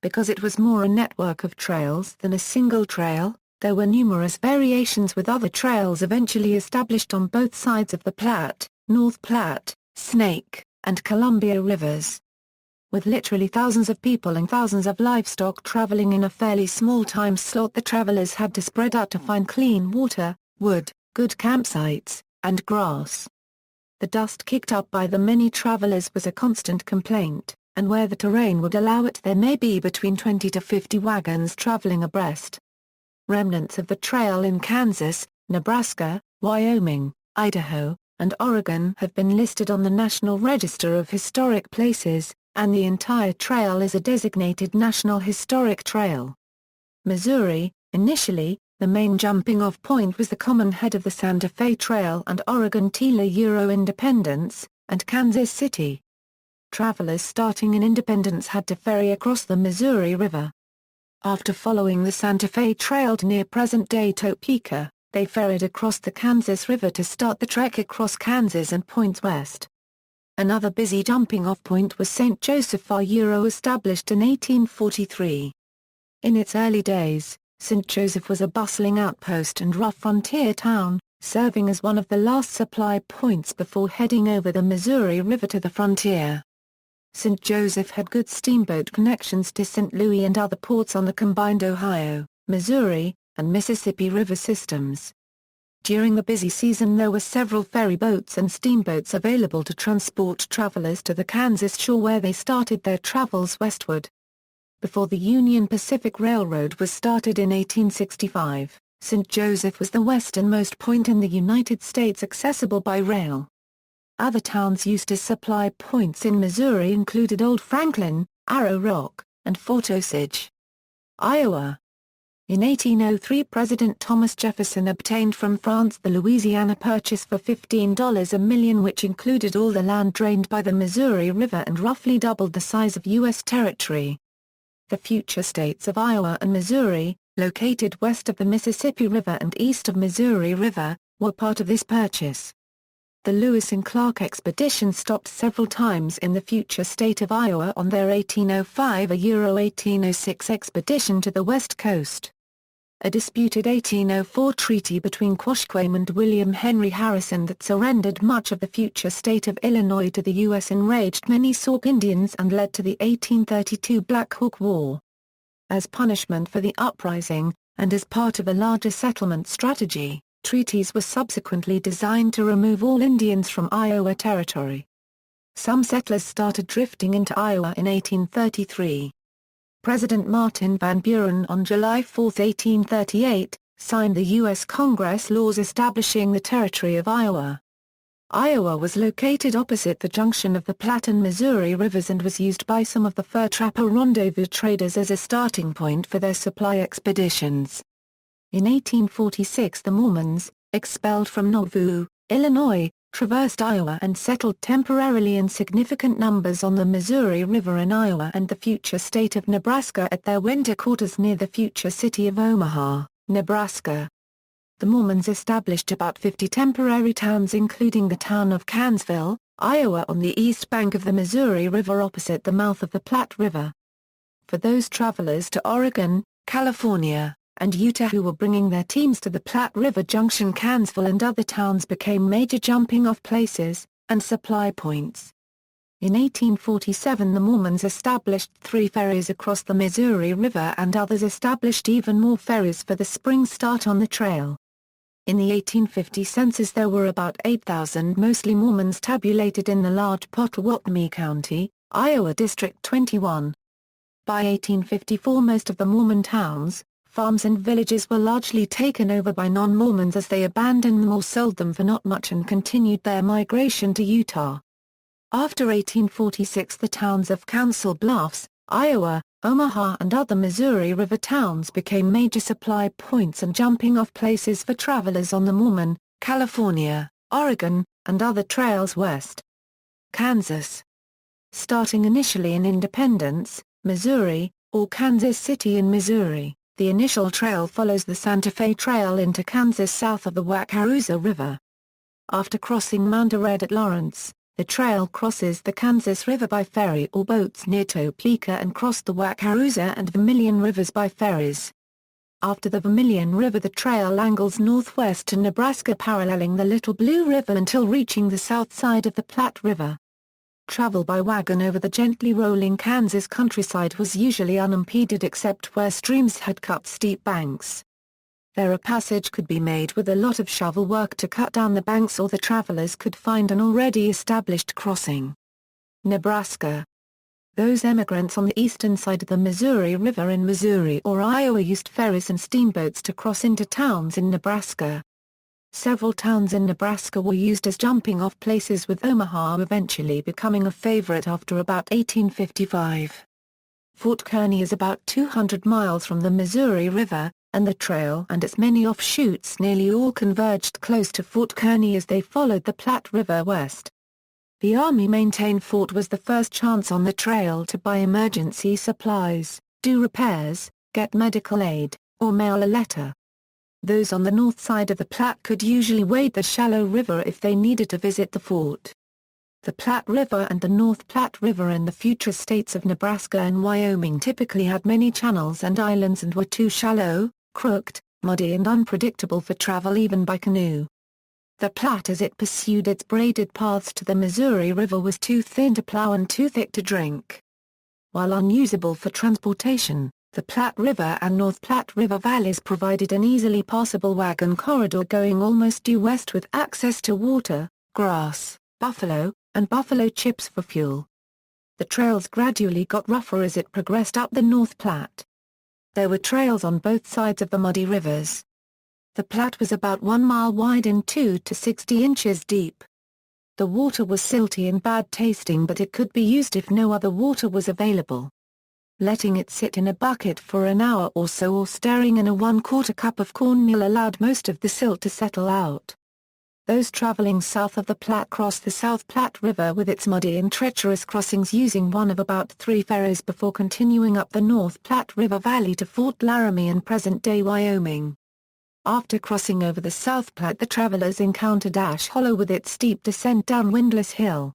Speaker 1: Because it was more a network of trails than a single trail, there were numerous variations, with other trails eventually established on both sides of the Platte, North Platte, Snake, and Columbia rivers. With literally thousands of people and thousands of livestock traveling in a fairly small time slot, the travelers had to spread out to find clean water, wood, good campsites, and grass. The dust kicked up by the many travelers was a constant complaint, and where the terrain would allow it there may be between 20 to 50 wagons traveling abreast. Remnants of the trail in Kansas, Nebraska, Wyoming, Idaho, and Oregon have been listed on the National Register of Historic Places, and the entire trail is a designated National Historic Trail. Missouri, initially, the main jumping-off point was the common head of the Santa Fe Trail and Oregon Independence, and Kansas City. Travelers starting in Independence had to ferry across the Missouri River. After following the Santa Fe Trail to near present-day Topeka, they ferried across the Kansas River to start the trek across Kansas and points west. Another busy jumping-off point was St. Joseph, established in 1843. In its early days, St. Joseph was a bustling outpost and rough frontier town, serving as one of the last supply points before heading over the Missouri River to the frontier. St. Joseph had good steamboat connections to St. Louis and other ports on the combined Ohio, Missouri, and Mississippi River systems. During the busy season there were several ferry boats and steamboats available to transport travelers to the Kansas shore, where they started their travels westward. Before the Union Pacific Railroad was started in 1865, St. Joseph was the westernmost point in the United States accessible by rail. Other towns used as supply points in Missouri included Old Franklin, Arrow Rock, and Fort Osage. Iowa. In 1803 President Thomas Jefferson obtained from France the Louisiana Purchase for $15 a million, which included all the land drained by the Missouri River and roughly doubled the size of U.S. territory. The future states of Iowa and Missouri, located west of the Mississippi River and east of Missouri River, were part of this purchase. The Lewis and Clark expedition stopped several times in the future state of Iowa on their 1805–1806 expedition to the west coast. A disputed 1804 treaty between Quashquame and William Henry Harrison that surrendered much of the future state of Illinois to the U.S. enraged many Sauk Indians and led to the 1832 Black Hawk War. As punishment for the uprising, and as part of a larger settlement strategy, treaties were subsequently designed to remove all Indians from Iowa Territory. Some settlers started drifting into Iowa in 1833. President Martin Van Buren on July 4, 1838, signed the U.S. Congress laws establishing the Territory of Iowa. Iowa was located opposite the junction of the Platte and Missouri rivers and was used by some of the fur trapper Rendezvous traders as a starting point for their supply expeditions. In 1846 the Mormons, expelled from Nauvoo, Illinois, traversed Iowa and settled temporarily in significant numbers on the Missouri River in Iowa and the future state of Nebraska at their winter quarters near the future city of Omaha, Nebraska. The Mormons established about 50 temporary towns including the town of Kansville, Iowa on the east bank of the Missouri River opposite the mouth of the Platte River. For those travelers to Oregon, California, and Utah who were bringing their teams to the Platte River Junction, Kansville and other towns became major jumping-off places, and supply points. In 1847 the Mormons established 3 ferries across the Missouri River and others established even more ferries for the spring start on the trail. In the 1850 census there were about 8,000 mostly Mormons tabulated in the large Pottawatomie County, Iowa District 21. By 1854 most of the Mormon towns, farms and villages were largely taken over by non-Mormons as they abandoned them or sold them for not much and continued their migration to Utah. After 1846 the towns of Council Bluffs, Iowa, Omaha and other Missouri River towns became major supply points and jumping-off places for travelers on the Mormon, California, Oregon, and other trails west. Kansas. Starting initially in Independence, Missouri, or Kansas City in Missouri, the initial trail follows the Santa Fe Trail into Kansas south of the Wakarusa River. After crossing Mount Red at Lawrence, the trail crosses the Kansas River by ferry or boats near Topeka and crossed the Wakarusa and Vermilion rivers by ferries. After the Vermilion River the trail angles northwest to Nebraska paralleling the Little Blue River until reaching the south side of the Platte River. Travel by wagon over the gently rolling Kansas countryside was usually unimpeded except where streams had cut steep banks. There a passage could be made with a lot of shovel work to cut down the banks or the travelers could find an already established crossing. Nebraska. Those emigrants on the eastern side of the Missouri River in Missouri or Iowa used ferries and steamboats to cross into towns in Nebraska. Several towns in Nebraska were used as jumping-off places with Omaha eventually becoming a favorite after about 1855. Fort Kearny is about 200 miles from the Missouri River, and the trail and its many offshoots nearly all converged close to Fort Kearny as they followed the Platte River west. The Army-maintained fort was the first chance on the trail to buy emergency supplies, do repairs, get medical aid, or mail a letter. Those on the north side of the Platte could usually wade the shallow river if they needed to visit the fort. The Platte River and the North Platte River in the future states of Nebraska and Wyoming typically had many channels and islands and were too shallow, crooked, muddy and unpredictable for travel even by canoe. The Platte as it pursued its braided paths to the Missouri River was too thin to plow and too thick to drink. While unusable for transportation, the Platte River and North Platte River valleys provided an easily passable wagon corridor going almost due west with access to water, grass, buffalo, and buffalo chips for fuel. The trails gradually got rougher as it progressed up the North Platte. There were trails on both sides of the muddy rivers. The Platte was about 1 mile wide and 2 to 60 inches deep. The water was silty and bad tasting but it could be used if no other water was available. Letting it sit in a bucket for an hour or so or stirring in a 1/4 cup of cornmeal allowed most of the silt to settle out. Those traveling south of the Platte crossed the South Platte River with its muddy and treacherous crossings using one of about 3 ferries before continuing up the North Platte River Valley to Fort Laramie in present-day Wyoming. After crossing over the South Platte, the travelers encountered Ash Hollow with its steep descent down Windless Hill.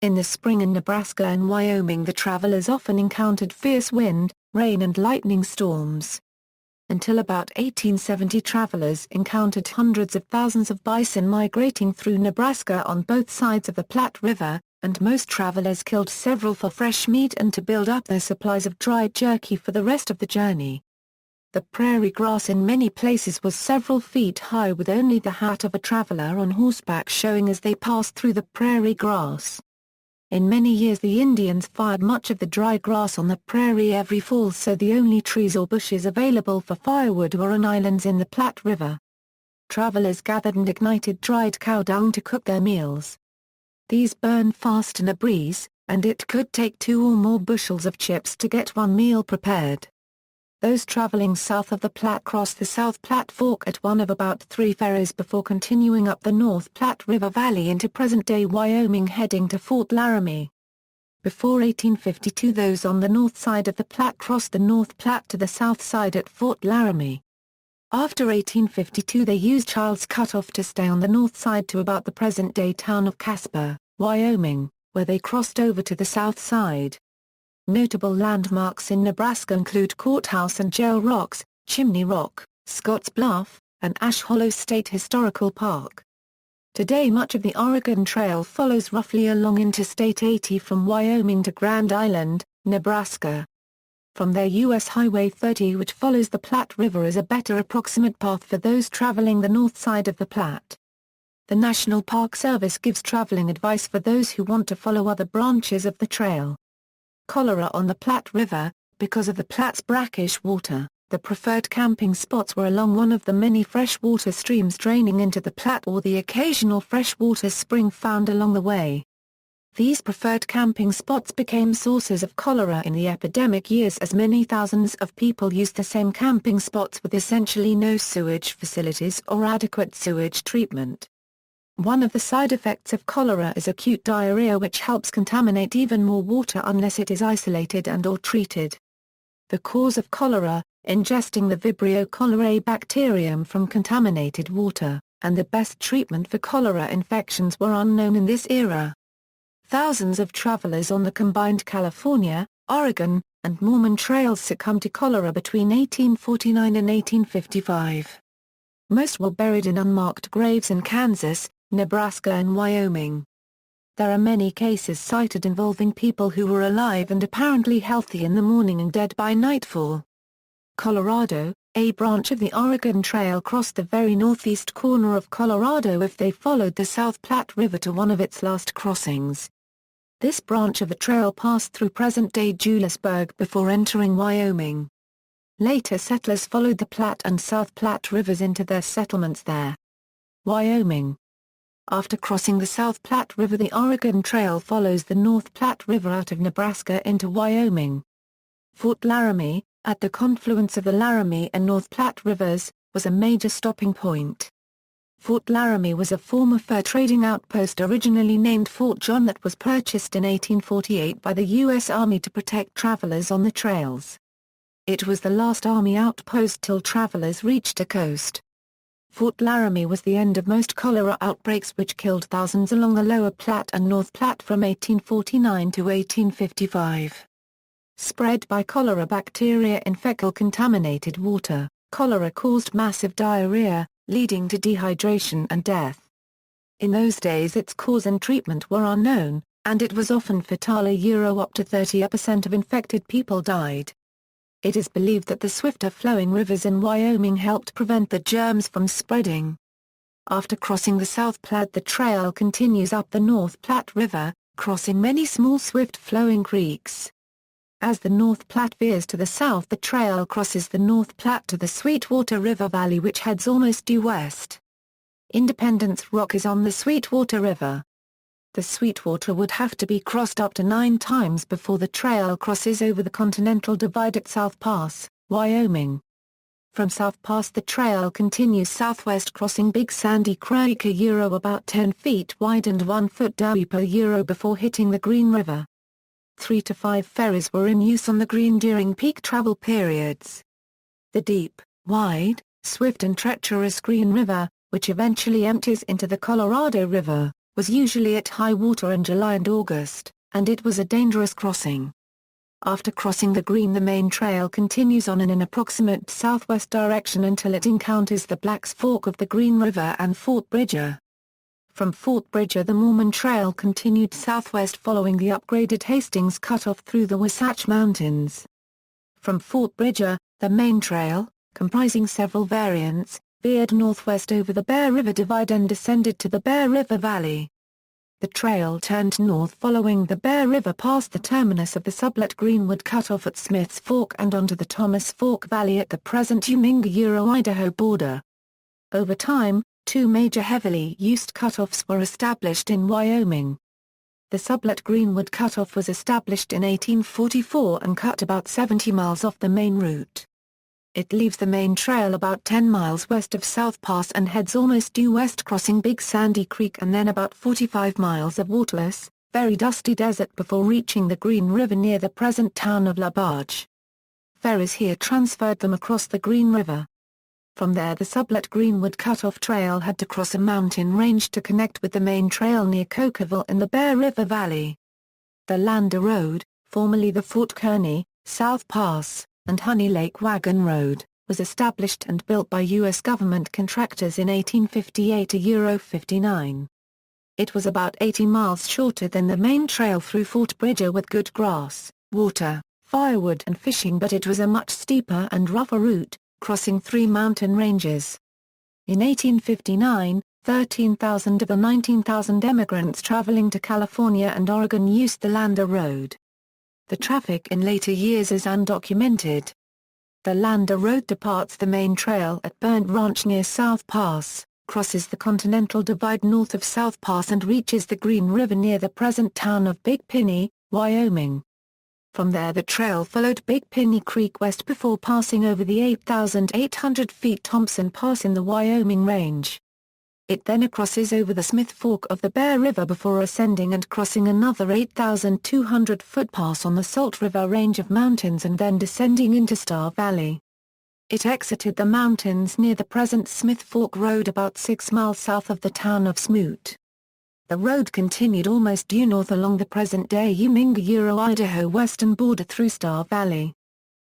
Speaker 1: In the spring in Nebraska and Wyoming, the travelers often encountered fierce wind, rain and lightning storms. Until about 1870, travelers encountered hundreds of thousands of bison migrating through Nebraska on both sides of the Platte River, and most travelers killed several for fresh meat and to build up their supplies of dried jerky for the rest of the journey. The prairie grass in many places was several feet high, with only the hat of a traveler on horseback showing as they passed through the prairie grass. In many years the Indians fired much of the dry grass on the prairie every fall, so the only trees or bushes available for firewood were on islands in the Platte River. Travelers gathered and ignited dried cow dung to cook their meals. These burned fast in a breeze, and it could take 2 or more bushels of chips to get one meal prepared. Those traveling south of the Platte crossed the South Platte Fork at one of about 3 ferries before continuing up the North Platte River Valley into present-day Wyoming, heading to Fort Laramie. Before 1852, those on the north side of the Platte crossed the North Platte to the south side at Fort Laramie. After 1852, they used Childs Cutoff to stay on the north side to about the present-day town of Casper, Wyoming, where they crossed over to the south side. Notable landmarks in Nebraska include Courthouse and Jail Rocks, Chimney Rock, Scotts Bluff, and Ash Hollow State Historical Park. Today much of the Oregon Trail follows roughly along Interstate 80 from Wyoming to Grand Island, Nebraska. From there, U.S. Highway 30, which follows the Platte River, is a better approximate path for those traveling the north side of the Platte. The National Park Service gives traveling advice for those who want to follow other branches of the trail. Cholera on the Platte River. Because of the Platte's brackish water, the preferred camping spots were along one of the many freshwater streams draining into the Platte or the occasional freshwater spring found along the way. These preferred camping spots became sources of cholera in the epidemic years, as many thousands of people used the same camping spots with essentially no sewage facilities or adequate sewage treatment. One of the side effects of cholera is acute diarrhea, which helps contaminate even more water unless it is isolated and/or treated. The cause of cholera: ingesting the Vibrio cholerae bacterium from contaminated water, and the best treatment for cholera infections were unknown in this era. Thousands of travelers on the combined California, Oregon, and Moomin trails succumbed to cholera between 1849 and 1855. Most were buried in unmarked graves in Kansas, Nebraska and Wyoming. There are many cases cited involving people who were alive and apparently healthy in the morning and dead by nightfall. Colorado: a branch of the Oregon Trail crossed the very northeast corner of Colorado if they followed the South Platte River to one of its last crossings. This branch of the trail passed through present-day Julesburg before entering Wyoming. Later settlers followed the Platte and South Platte rivers into their settlements there. Wyoming: after crossing the South Platte River, the Oregon Trail follows the North Platte River out of Nebraska into Wyoming. Fort Laramie, at the confluence of the Laramie and North Platte rivers, was a major stopping point. Fort Laramie was a former fur trading outpost originally named Fort John that was purchased in 1848 by the U.S. Army to protect travelers on the trails. It was the last Army outpost till travelers reached a coast. Fort Laramie was the end of most cholera outbreaks, which killed thousands along the Lower Platte and North Platte from 1849 to 1855. Spread by cholera bacteria in fecal-contaminated water, cholera caused massive diarrhea, leading to dehydration and death. In those days its cause and treatment were unknown, and it was often fatal. Up to 30% of infected people died. It is believed that the swifter-flowing rivers in Wyoming helped prevent the germs from spreading. After crossing the South Platte, the trail continues up the North Platte River, crossing many small swift-flowing creeks. As the North Platte veers to the south, the trail crosses the North Platte to the Sweetwater River Valley, which heads almost due west. Independence Rock is on the Sweetwater River. The Sweetwater would have to be crossed up to 9 times before the trail crosses over the Continental Divide at South Pass, Wyoming. From South Pass the trail continues southwest, crossing Big Sandy Creek about 10 feet wide and 1 foot deep before hitting the Green River. 3 to 5 ferries were in use on the Green during peak travel periods. The deep, wide, swift and treacherous Green River, which eventually empties into the Colorado River, was usually at high water in July and August, and it was a dangerous crossing. After crossing the Green, the main trail continues on in an approximate southwest direction until it encounters the Black's Fork of the Green River and Fort Bridger. From Fort Bridger, the Moomin Trail continued southwest following the upgraded Hastings cutoff through the Wasatch Mountains. From Fort Bridger, the main trail, comprising several variants, veered northwest over the Bear River Divide and descended to the Bear River Valley. The trail turned north following the Bear River past the terminus of the Sublette Greenwood cutoff at Smith's Fork and onto the Thomas Fork Valley at the present Uminga-Idaho border. Over time, two major heavily used cutoffs were established in Wyoming. The Sublette Greenwood cutoff was established in 1844 and cut about 70 miles off the main route. It leaves the main trail about 10 miles west of South Pass and heads almost due west, crossing Big Sandy Creek and then about 45 miles of waterless, very dusty desert before reaching the Green River near the present town of La Barge. Ferries here transferred them across the Green River. From there, the Sublette Greenwood cutoff trail had to cross a mountain range to connect with the main trail near Cokerville in the Bear River Valley. The Lnder Road, formerly the Fort Kearny, South Pass, and Honey Lake Wagon Road, was established and built by U.S. government contractors in 1858–59. It was about 80 miles shorter than the main trail through Fort Bridger with good grass, water, firewood and fishing, but it was a much steeper and rougher route, crossing 3 mountain ranges. In 1859, 13,000 of the 19,000 emigrants traveling to California and Oregon used the Lnder Road. The traffic in later years is undocumented. The Lnder Road departs the main trail at Burnt Ranch near South Pass, crosses the Continental Divide north of South Pass and reaches the Green River near the present town of Big Piney, Wyoming. From there, the trail followed Big Piney Creek west before passing over the 8,800 feet Thompson Pass in the Wyoming Range. It then crosses over the Smith Fork of the Bear River before ascending and crossing another 8,200-foot pass on the Salt River range of mountains and then descending into Star Valley. It exited the mountains near the present Smith Fork Road about 6 miles south of the town of Smoot. The road continued almost due north along the present-day Uminga-Idaho western border through Star Valley.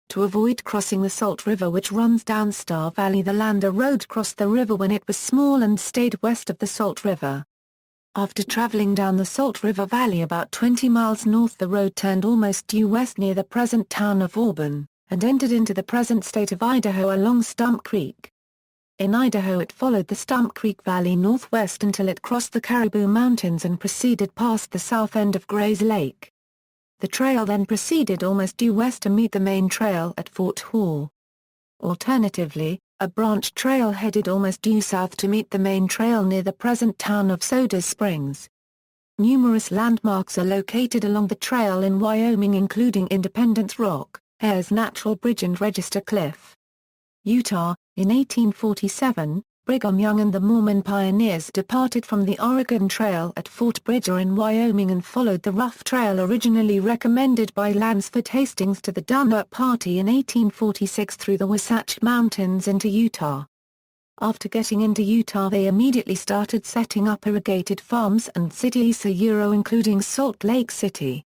Speaker 1: To avoid crossing the Salt River, which runs down Star Valley, the Lnder Road crossed the river when it was small and stayed west of the Salt River. After traveling down the Salt River Valley about 20 miles north, the road turned almost due west near the present town of Auburn, and entered into the present state of Idaho along Stump Creek. In Idaho, it followed the Stump Creek Valley northwest until it crossed the Caribou Mountains and proceeded past the south end of Gray's Lake. The trail then proceeded almost due west to meet the main trail at Fort Hall. Alternatively, a branch trail headed almost due south to meet the main trail near the present town of Soda Springs. Numerous landmarks are located along the trail in Wyoming, including Independence Rock, Ayers Natural Bridge and Register Cliff. Utah, in 1847, Brigham Young and the Mormon pioneers departed from the Oregon Trail at Fort Bridger in Wyoming and followed the rough trail originally recommended by Lansford Hastings to the Dunlap Party in 1846 through the Wasatch Mountains into Utah. After getting into Utah, they immediately started setting up irrigated farms and cities, including Salt Lake City.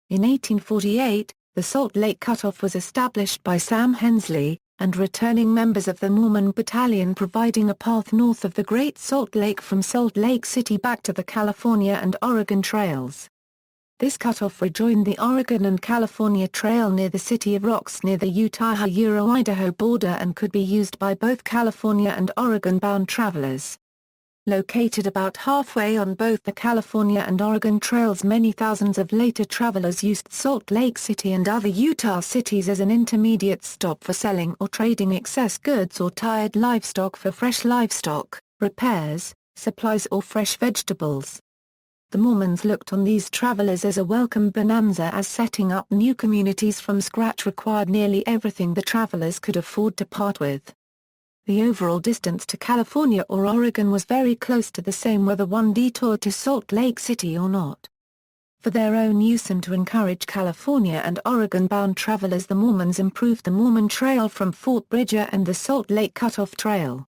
Speaker 1: In 1848, the Salt Lake Cutoff was established by Sam Hensley, and returning members of the Mormon Battalion, providing a path north of the Great Salt Lake from Salt Lake City back to the California and Oregon trails. This cutoff rejoined the Oregon and California Trail near the City of Rocks near the Utah-Idaho border and could be used by both California and Oregon-bound travelers. Located about halfway on both the California and Oregon trails, many thousands of later travelers used Salt Lake City and other Utah cities as an intermediate stop for selling or trading excess goods or tired livestock for fresh livestock, repairs, supplies or fresh vegetables. The Mormons looked on these travelers as a welcome bonanza, as setting up new communities from scratch required nearly everything the travelers could afford to part with. The overall distance to California or Oregon was very close to the same whether one detoured to Salt Lake City or not. For their own use and to encourage California and Oregon-bound travelers, the Mormons improved the Moomin Trail from Fort Bridger and the Salt Lake Cutoff Trail.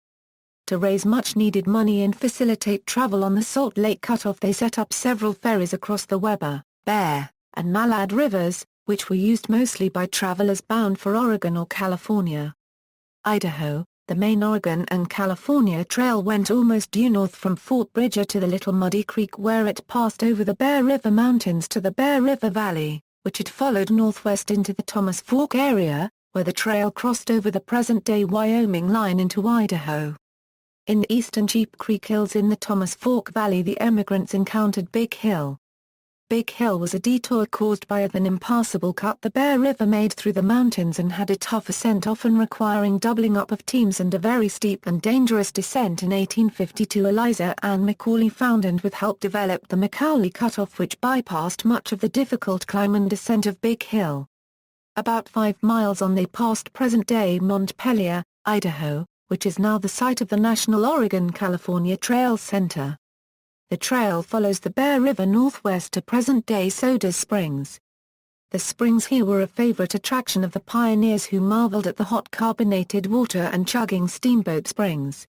Speaker 1: To raise much-needed money and facilitate travel on the Salt Lake Cutoff, they set up several ferries across the Weber, Bear, and Malad rivers, which were used mostly by travelers bound for Oregon or California. Idaho, the main Oregon and California Trail went almost due north from Fort Bridger to the Little Muddy Creek, where it passed over the Bear River Mountains to the Bear River Valley, which it followed northwest into the Thomas Fork area, where the trail crossed over the present-day Wyoming line into Idaho. In the eastern Sheep Creek Hills in the Thomas Fork Valley, the emigrants encountered Big Hill. Big Hill was a detour caused by an impassable cut the Bear River made through the mountains and had a tough ascent, often requiring doubling up of teams and a very steep and dangerous descent. In 1852, Eliza Ann Macaulay found and with help developed the Macaulay Cutoff, which bypassed much of the difficult climb and descent of Big Hill. About 5 miles on they passed present-day Montpelier, Idaho, which is now the site of the National Oregon-California Trail Center. The trail follows the Bear River northwest to present-day Soda Springs. The springs here were a favorite attraction of the pioneers, who marveled at the hot carbonated water and chugging steamboat springs.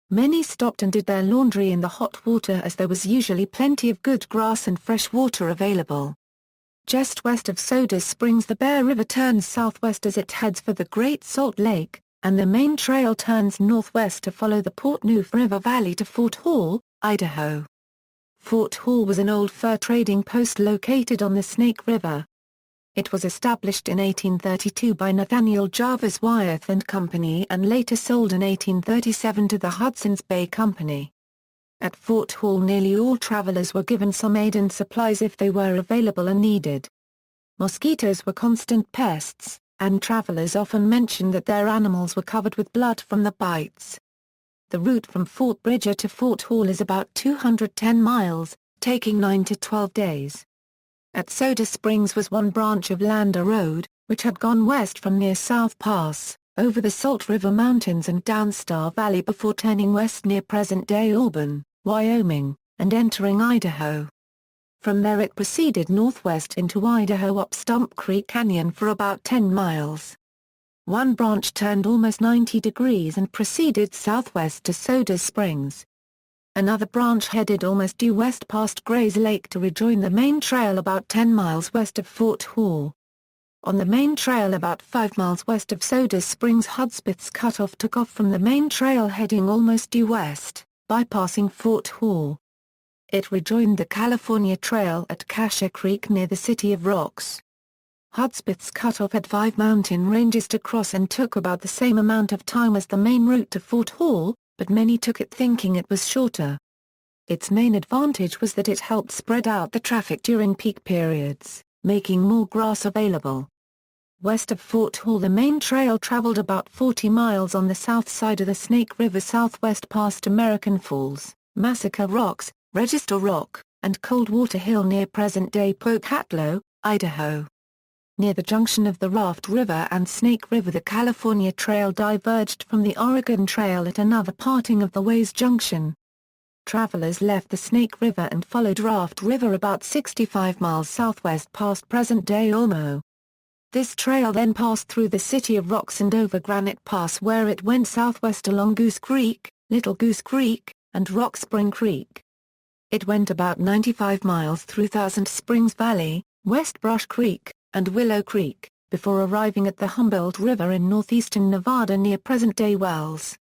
Speaker 1: Many stopped and did their laundry in the hot water, as there was usually plenty of good grass and fresh water available. Just west of Soda Springs, the Bear River turns southwest as it heads for the Great Salt Lake, and the main trail turns northwest to follow the Portneuf River Valley to Fort Hall, Idaho. Fort Hall was an old fur trading post located on the Snake River. It was established in 1832 by Nathaniel Jarvis Wyeth and Company and later sold in 1837 to the Hudson's Bay Company. At Fort Hall, nearly all travelers were given some aid and supplies if they were available and needed. Mosquitoes were constant pests, and travelers often mentioned that their animals were covered with blood from the bites. The route from Fort Bridger to Fort Hall is about 210 miles, taking 9 to 12 days. At Soda Springs was one branch of Lnder Road, which had gone west from near South Pass, over the Salt River Mountains and down Star Valley before turning west near present-day Auburn, Wyoming, and entering Idaho. From there it proceeded northwest into Idaho up Stump Creek Canyon for about 10 miles. One branch turned almost 90 degrees and proceeded southwest to Soda Springs. Another branch headed almost due west past Gray's Lake to rejoin the main trail about 10 miles west of Fort Hall. On the main trail about 5 miles west of Soda Springs, Hudspeth's Cutoff took off from the main trail heading almost due west, bypassing Fort Hall. It rejoined the California Trail at Cassia Creek near the City of Rocks. Hudspeth's Cutoff had 5 mountain ranges to cross and took about the same amount of time as the main route to Fort Hall, but many took it thinking it was shorter. Its main advantage was that it helped spread out the traffic during peak periods, making more grass available. West of Fort Hall, the main trail traveled about 40 miles on the south side of the Snake River southwest past American Falls, Massacre Rocks, Register Rock, and Coldwater Hill near present-day Pocatello, Idaho. Near the junction of the Raft River and Snake River, the California Trail diverged from the Oregon Trail at another parting of the way's junction. Travelers left the Snake River and followed Raft River about 65 miles southwest past present-day Olmo. This trail then passed through the City of Rocks and over Granite Pass, where it went southwest along Goose Creek, Little Goose Creek, and Rock Spring Creek. It went about 95 miles through Thousand Springs Valley, West Brush Creek, and Willow Creek, before arriving at the Humboldt River in northeastern Nevada near present-day Wells.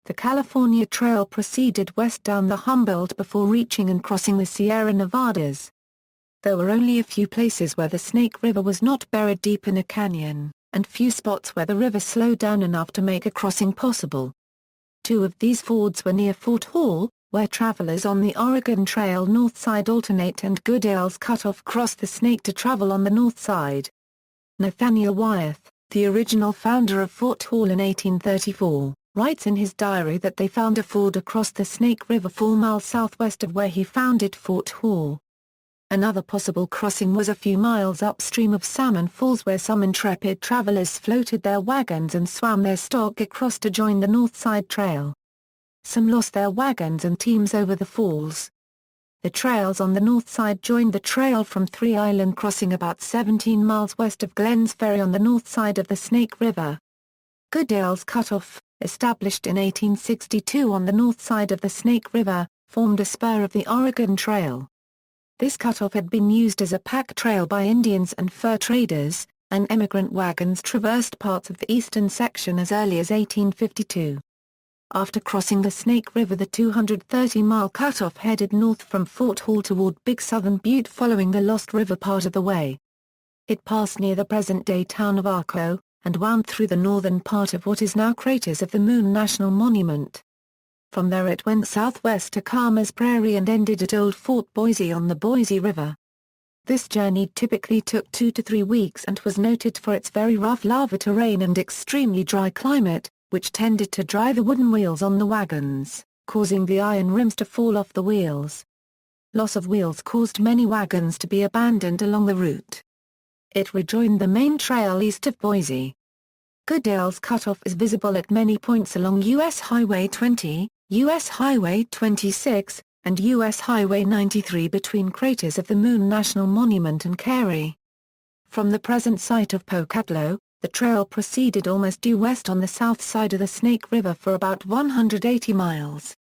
Speaker 1: The California Trail proceeded west down the Humboldt before reaching and crossing the Sierra Nevadas. There were only a few places where the Snake River was not buried deep in a canyon, and few spots where the river slowed down enough to make a crossing possible. 2 of these fords were near Fort Hall, where travelers on the Oregon Trail north side alternate and Goodale's Cutoff cross the Snake to travel on the north side. Nathaniel Wyeth, the original founder of Fort Hall in 1834, writes in his diary that they found a ford across the Snake River 4 miles southwest of where he founded Fort Hall. Another possible crossing was a few miles upstream of Salmon Falls, where some intrepid travelers floated their wagons and swam their stock across to join the north side trail. Some lost their wagons and teams over the falls. The trails on the north side joined the trail from Three Island Crossing about 17 miles west of Glenn's Ferry on the north side of the Snake River. Goodale's Cutoff, established in 1862 on the north side of the Snake River, formed a spur of the Oregon Trail. This cutoff had been used as a pack trail by Indians and fur traders, and emigrant wagons traversed parts of the eastern section as early as 1852. After crossing the Snake River, the 230-mile cutoff headed north from Fort Hall toward Big Southern Butte following the Lost River part of the way. It passed near the present-day town of Arco, and wound through the northern part of what is now Craters of the Moon National Monument. From there it went southwest to Kama's Prairie and ended at Old Fort Boise on the Boise River. This journey typically took 2 to 3 weeks and was noted for its very rough lava terrain and extremely dry climate, which tended to dry the wooden wheels on the wagons, causing the iron rims to fall off the wheels. Loss of wheels caused many wagons to be abandoned along the route. It rejoined the main trail east of Boise. Goodale's Cutoff is visible at many points along U.S. Highway 20, U.S. Highway 26, and U.S. Highway 93 between Craters of the Moon National Monument and Cary. From the present site of Pocatello, the trail proceeded almost due west on the south side of the Snake River for about 180 miles.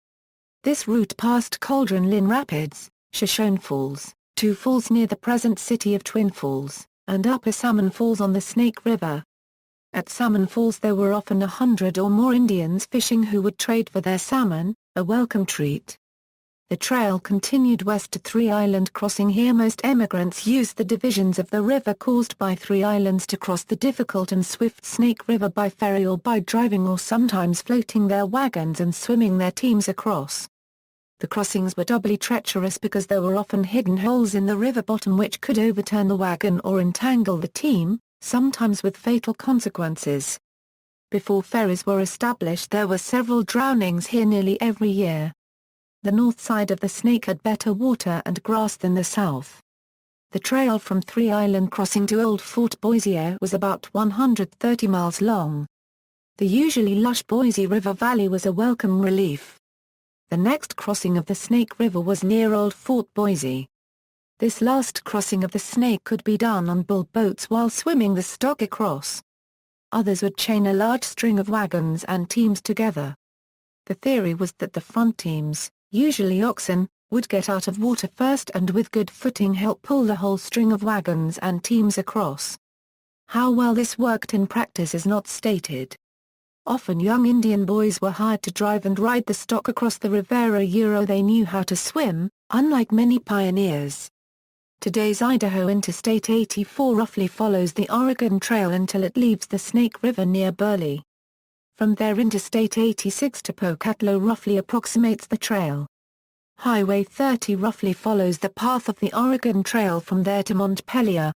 Speaker 1: This route passed Cauldron Lynn Rapids, Shoshone Falls, two falls near the present city of Twin Falls, and Upper Salmon Falls on the Snake River. At Salmon Falls there were often 100 or more Indians fishing who would trade for their salmon, a welcome treat. The trail continued west to Three Island Crossing. Here most emigrants used the divisions of the river caused by Three Islands to cross the difficult and swift Snake River by ferry or by driving or sometimes floating their wagons and swimming their teams across. The crossings were doubly treacherous because there were often hidden holes in the river bottom which could overturn the wagon or entangle the team, sometimes with fatal consequences. Before ferries were established there were several drownings here nearly every year. The north side of the Snake had better water and grass than the south. The trail from Three Island Crossing to Old Fort Boise was about 130 miles long. The usually lush Boise River Valley was a welcome relief. The next crossing of the Snake River was near Old Fort Boise. This last crossing of the Snake could be done on bull boats while swimming the stock across. Others would chain a large string of wagons and teams together. The theory was that the front teams, usually oxen, would get out of water first and with good footing help pull the whole string of wagons and teams across. How well this worked in practice is not stated. Often young Indian boys were hired to drive and ride the stock across the Riviera. They knew how to swim, unlike many pioneers. Today's Idaho Interstate 84 roughly follows the Oregon Trail until it leaves the Snake River near Burley. From there Interstate 86 to Pocatello roughly approximates the trail. Highway 30 roughly follows the path of the Oregon Trail from there to Montpelier.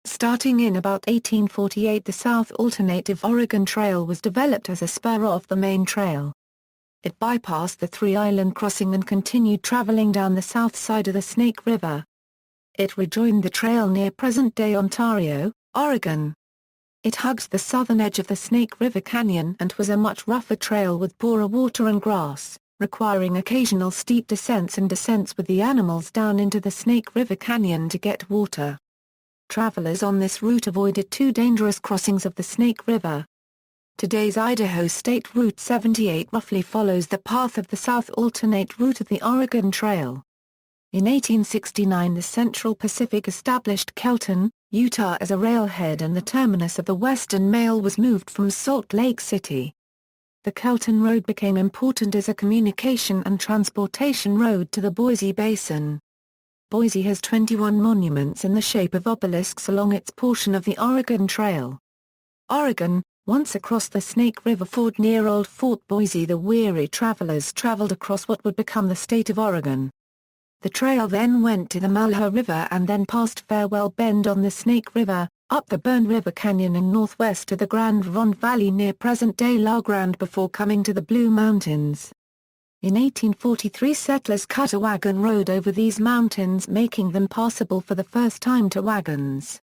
Speaker 1: Starting in about 1848 the South Alternative Oregon Trail was developed as a spur off the main trail. It bypassed the Three Island Crossing and continued traveling down the south side of the Snake River. It rejoined the trail near present-day Ontario, Oregon. It hugged the southern edge of the Snake River Canyon and was a much rougher trail with poorer water and grass, requiring occasional steep descents and descents with the animals down into the Snake River Canyon to get water. Travelers on this route avoided two dangerous crossings of the Snake River. Today's Idaho State Route 78 roughly follows the path of the South Alternate Route of the Oregon Trail. In 1869 the Central Pacific established Kelton, Utah as a railhead and the terminus of the Western Mail was moved from Salt Lake City. The Kelton Road became important as a communication and transportation road to the Boise Basin. Boise has 21 monuments in the shape of obelisks along its portion of the Oregon Trail. Oregon, once across the Snake River ford near Old Fort Boise, the weary travelers traveled across what would become the state of Oregon. The trail then went to the Malheur River and then past Farewell Bend on the Snake River, up the Bern River Canyon and northwest to the Grand Ronde Valley near present-day La Grande before coming to the Blue Mountains. In 1843 settlers cut a wagon road over these mountains, making them passable for the first time to wagons.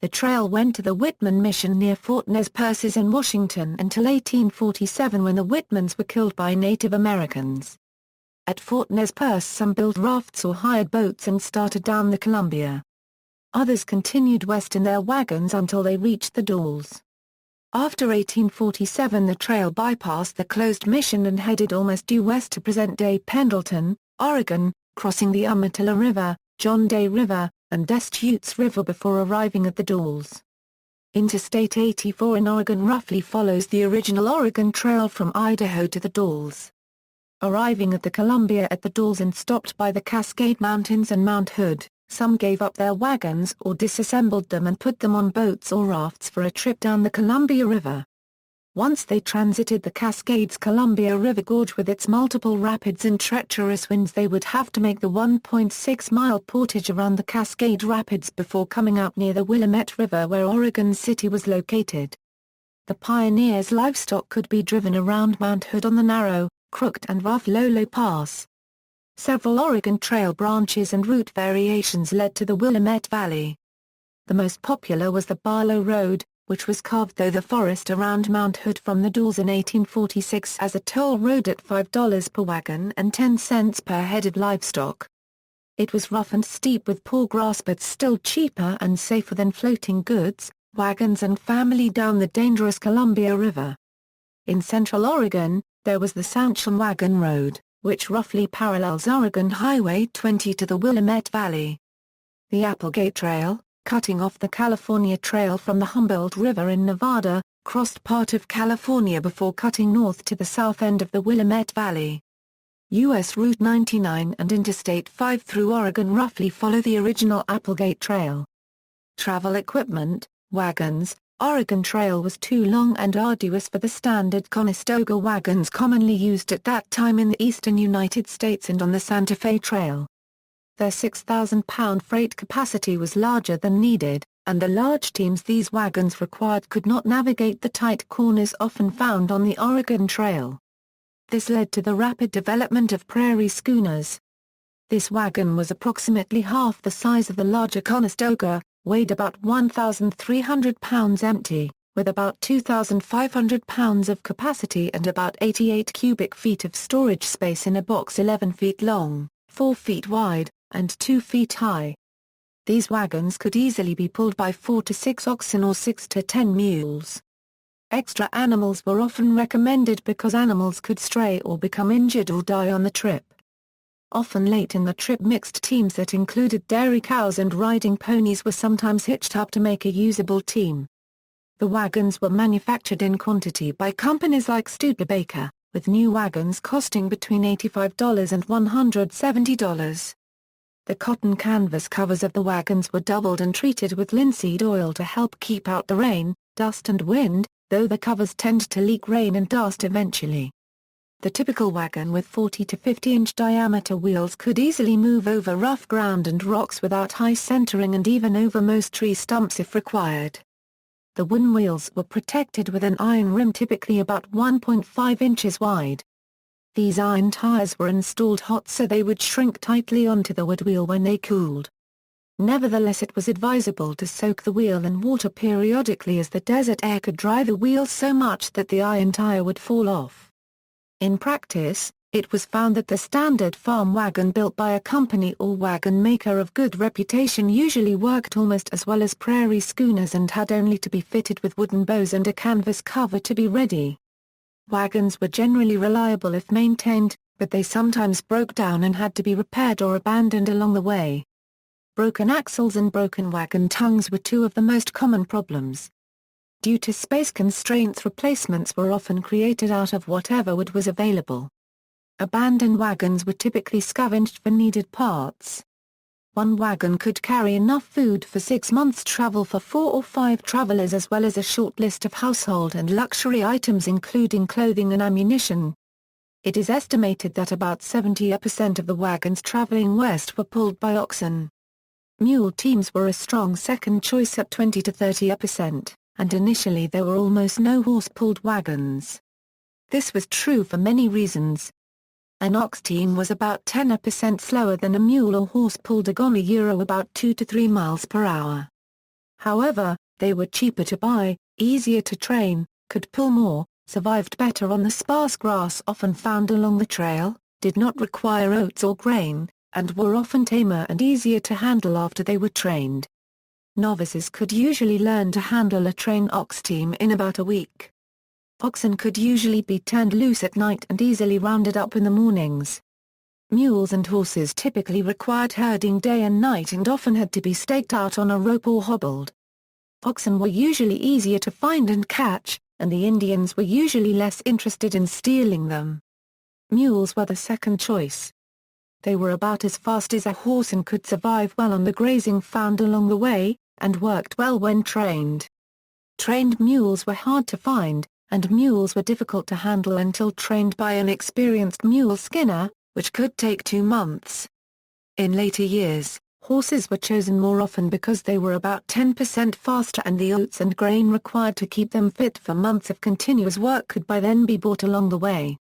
Speaker 1: The trail went to the Whitman Mission near Fort Nez Perces in Washington until 1847 when the Whitmans were killed by Native Americans. At Fort Nez Perce some built rafts or hired boats and started down the Columbia. Others continued west in their wagons until they reached the Dalles. After 1847 the trail bypassed the closed Mission and headed almost due west to present-day Pendleton, Oregon, crossing the Umatilla River, John Day River, and Deschutes River before arriving at the Dalles. Interstate 84 in Oregon roughly follows the original Oregon Trail from Idaho to the Dalles. Arriving at the Columbia at the Dalles and stopped by the Cascade Mountains and Mount Hood, some gave up their wagons or disassembled them and put them on boats or rafts for a trip down the Columbia River. Once they transited the Cascades Columbia River Gorge with its multiple rapids and treacherous winds, they would have to make the 1.6-mile portage around the Cascade Rapids before coming out near the Willamette River where Oregon City was located. The pioneers' livestock could be driven around Mount Hood on the narrow, crooked and rough Lolo Pass. Several Oregon Trail branches and route variations led to the Willamette Valley. The most popular was the Barlow Road, which was carved through the forest around Mount Hood from the Dalles in 1846 as a toll road at $5 per wagon and 10 cents per head of livestock. It was rough and steep with poor grass but still cheaper and safer than floating goods, wagons and family down the dangerous Columbia River. In central Oregon, there was the Sanchon Wagon Road, which roughly parallels Oregon Highway 20 to the Willamette Valley. The Applegate Trail, cutting off the California Trail from the Humboldt River in Nevada, crossed part of California before cutting north to the south end of the Willamette Valley. U.S. Route 99 and Interstate 5 through Oregon roughly follow the original Applegate Trail. Travel equipment, wagons. Oregon Trail was too long and arduous for the standard Conestoga wagons commonly used at that time in the eastern United States and on the Santa Fe Trail. Their 6,000-pound freight capacity was larger than needed, and the large teams these wagons required could not navigate the tight corners often found on the Oregon Trail. This led to the rapid development of prairie schooners. This wagon was approximately half the size of the larger Conestoga, weighed about 1,300 pounds empty, with about 2,500 pounds of capacity and about 88 cubic feet of storage space in a box 11 feet long, 4 feet wide, and 2 feet high. These wagons could easily be pulled by 4 to 6 oxen or 6 to 10 mules. Extra animals were often recommended because animals could stray or become injured or die on the trip. Often late in the trip, mixed teams that included dairy cows and riding ponies were sometimes hitched up to make a usable team. The wagons were manufactured in quantity by companies like Studebaker, with new wagons costing between $85 and $170. The cotton canvas covers of the wagons were doubled and treated with linseed oil to help keep out the rain, dust and wind, though the covers tend to leak rain and dust eventually. The typical wagon with 40 to 50-inch diameter wheels could easily move over rough ground and rocks without high centering and even over most tree stumps if required. The wooden wheels were protected with an iron rim typically about 1.5 inches wide. These iron tires were installed hot so they would shrink tightly onto the wood wheel when they cooled. Nevertheless, it was advisable to soak the wheel in water periodically as the desert air could dry the wheel so much that the iron tire would fall off. In practice, it was found that the standard farm wagon built by a company or wagon maker of good reputation usually worked almost as well as prairie schooners and had only to be fitted with wooden bows and a canvas cover to be ready. Wagons were generally reliable if maintained, but they sometimes broke down and had to be repaired or abandoned along the way. Broken axles and broken wagon tongues were two of the most common problems. Due to space constraints, replacements were often created out of whatever wood was available. Abandoned wagons were typically scavenged for needed parts. One wagon could carry enough food for 6 months' travel for 4 or 5 travelers, as well as a short list of household and luxury items including clothing and ammunition. It is estimated that about 70% of the wagons traveling west were pulled by oxen. Mule teams were a strong second choice at 20 to 30%. And initially there were almost no horse-pulled wagons. This was true for many reasons. An ox team was about 10% slower than a mule or horse-pulled wagon, about 2 to 3 miles per hour. However, they were cheaper to buy, easier to train, could pull more, survived better on the sparse grass often found along the trail, did not require oats or grain, and were often tamer and easier to handle after they were trained. Novices could usually learn to handle a trained ox team in about a week. Oxen could usually be turned loose at night and easily rounded up in the mornings. Mules and horses typically required herding day and night and often had to be staked out on a rope or hobbled. Oxen were usually easier to find and catch, and the Indians were usually less interested in stealing them. Mules were the second choice. They were about as fast as a horse and could survive well on the grazing found along the way, and worked well when trained. Trained mules were hard to find, and mules were difficult to handle until trained by an experienced mule skinner, which could take 2 months. In later years, horses were chosen more often because they were about 10% faster and the oats and grain required to keep them fit for months of continuous work could by then be bought along the way.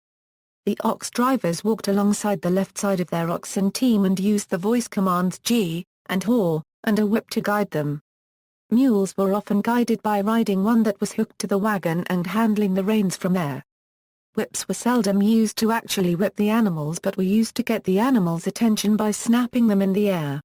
Speaker 1: The ox drivers walked alongside the left side of their oxen team and used the voice commands G and Haw, and a whip to guide them. Mules were often guided by riding one that was hooked to the wagon and handling the reins from there. Whips were seldom used to actually whip the animals but were used to get the animals' attention by snapping them in the air.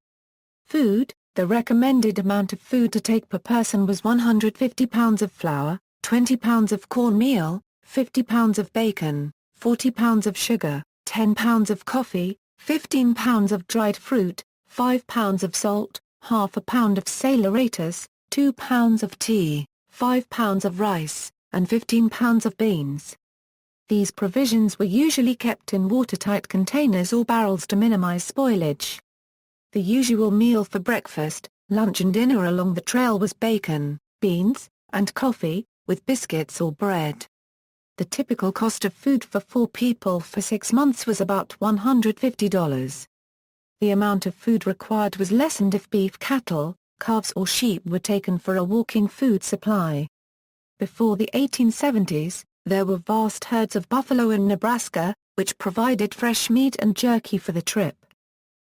Speaker 1: Food: the recommended amount of food to take per person was 150 pounds of flour, 20 pounds of cornmeal, 50 pounds of bacon, 40 pounds of sugar, 10 pounds of coffee, 15 pounds of dried fruit, 5 pounds of salt, half a pound of saleratus, 2 pounds of tea, 5 pounds of rice, and 15 pounds of beans. These provisions were usually kept in watertight containers or barrels to minimize spoilage. The usual meal for breakfast, lunch and dinner along the trail was bacon, beans, and coffee, with biscuits or bread. The typical cost of food for 4 people for 6 months was about $150. The amount of food required was lessened if beef cattle, calves or sheep were taken for a walking food supply. Before the 1870s, there were vast herds of buffalo in Nebraska, which provided fresh meat and jerky for the trip.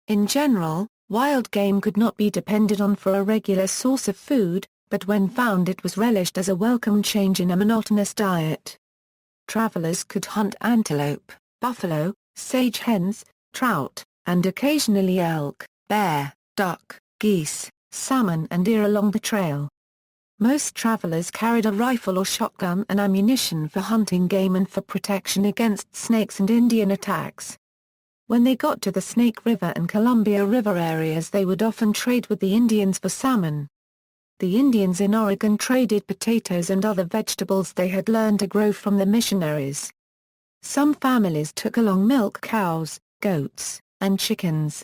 Speaker 1: In general, wild game could not be depended on for a regular source of food, but when found it was relished as a welcome change in a monotonous diet. Travelers could hunt antelope, buffalo, sage hens, trout, and occasionally elk, bear, duck, geese, salmon and deer along the trail. Most travelers carried a rifle or shotgun and ammunition for hunting game and for protection against snakes and Indian attacks. When they got to the Snake River and Columbia River areas they would often trade with the Indians for salmon. The Indians in Oregon traded potatoes and other vegetables they had learned to grow from the missionaries. Some families took along milk cows, goats, and chickens.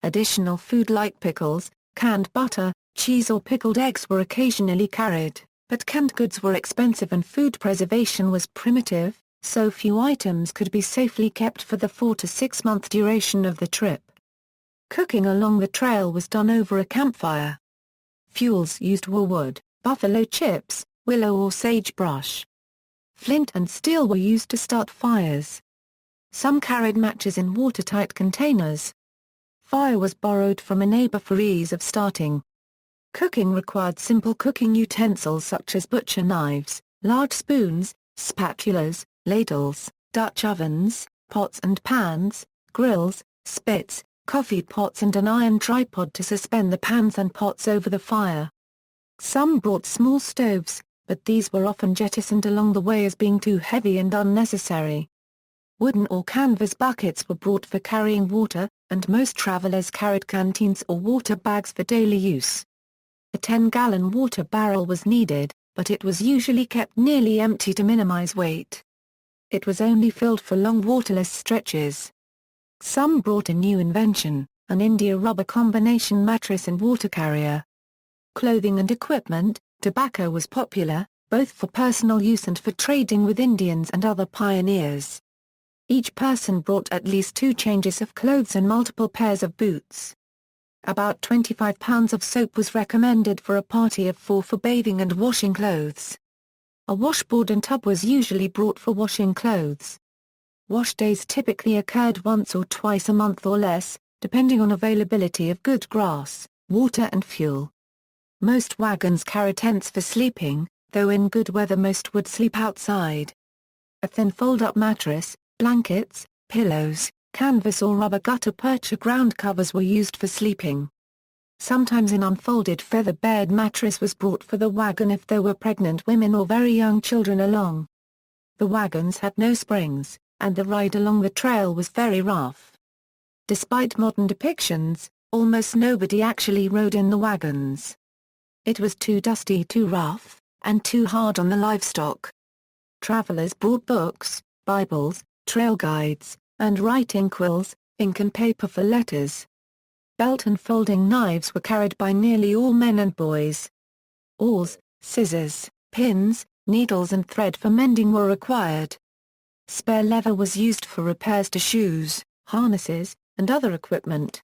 Speaker 1: Additional food like pickles, canned butter, cheese or pickled eggs were occasionally carried, but canned goods were expensive and food preservation was primitive, so few items could be safely kept for the 4 to 6 month duration of the trip. Cooking along the trail was done over a campfire. Fuels used were wood, buffalo chips, willow or sagebrush. Flint and steel were used to start fires. Some carried matches in watertight containers. Fire was borrowed from a neighbor for ease of starting. Cooking required simple cooking utensils such as butcher knives, large spoons, spatulas, ladles, Dutch ovens, pots and pans, grills, spits, coffee pots and an iron tripod to suspend the pans and pots over the fire. Some brought small stoves, but these were often jettisoned along the way as being too heavy and unnecessary. Wooden or canvas buckets were brought for carrying water, and most travelers carried canteens or water bags for daily use. A 10-gallon water barrel was needed, but it was usually kept nearly empty to minimize weight. It was only filled for long waterless stretches. Some brought a new invention, an India rubber combination mattress and water carrier. Clothing and equipment: tobacco was popular, both for personal use and for trading with Indians and other pioneers. Each person brought at least 2 changes of clothes and multiple pairs of boots. About 25 pounds of soap was recommended for a party of 4 for bathing and washing clothes. A washboard and tub was usually brought for washing clothes. Wash days typically occurred once or twice a month or less, depending on availability of good grass, water and fuel. Most wagons carried tents for sleeping, though in good weather most would sleep outside. A thin fold-up mattress, blankets, Pillows, canvas or rubber gutta-percha ground covers were used for sleeping. Sometimes an unfolded feather bed mattress was brought for the wagon if there were pregnant women or very young children along. The wagons had no springs, and the ride along the trail was very rough. Despite modern depictions, almost nobody actually rode in the wagons. It was too dusty, too rough, and too hard on the livestock. Travelers brought books, Bibles, trail guides, and writing quills, ink and paper for letters. Belt and folding knives were carried by nearly all men and boys. Awls, scissors, pins, needles and thread for mending were required. Spare leather was used for repairs to shoes, harnesses, and other equipment.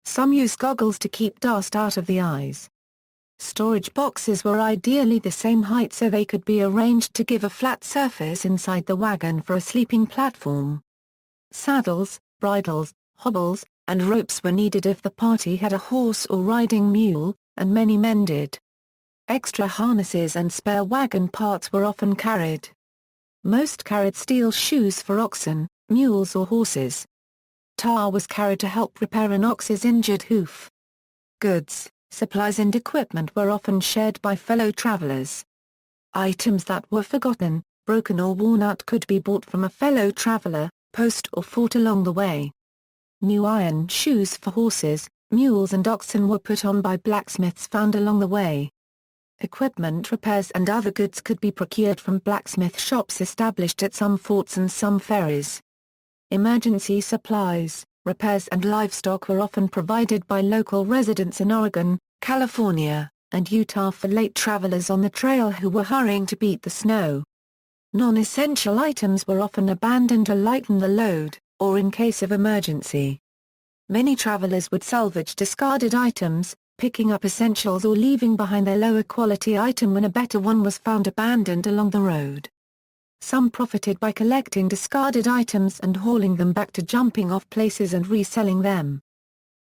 Speaker 1: Some used goggles to keep dust out of the eyes. Storage boxes were ideally the same height so they could be arranged to give a flat surface inside the wagon for a sleeping platform. Saddles, bridles, hobbles, and ropes were needed if the party had a horse or riding mule, and many men did. Extra harnesses and spare wagon parts were often carried. Most carried steel shoes for oxen, mules or horses. Tar was carried to help repair an ox's injured hoof. Goods, supplies and equipment were often shared by fellow travelers. Items that were forgotten, broken or worn out could be bought from a fellow traveler, post or fought along the way. New iron shoes for horses, mules and oxen were put on by blacksmiths found along the way. Equipment repairs and other goods could be procured from blacksmith shops established at some forts and some ferries. Emergency supplies, repairs and livestock were often provided by local residents in Oregon, California, and Utah for late travelers on the trail who were hurrying to beat the snow. Non-essential items were often abandoned to lighten the load, or in case of emergency. Many travelers would salvage discarded items, picking up essentials or leaving behind their lower quality item when a better one was found abandoned along the road. Some profited by collecting discarded items and hauling them back to jumping-off places and reselling them.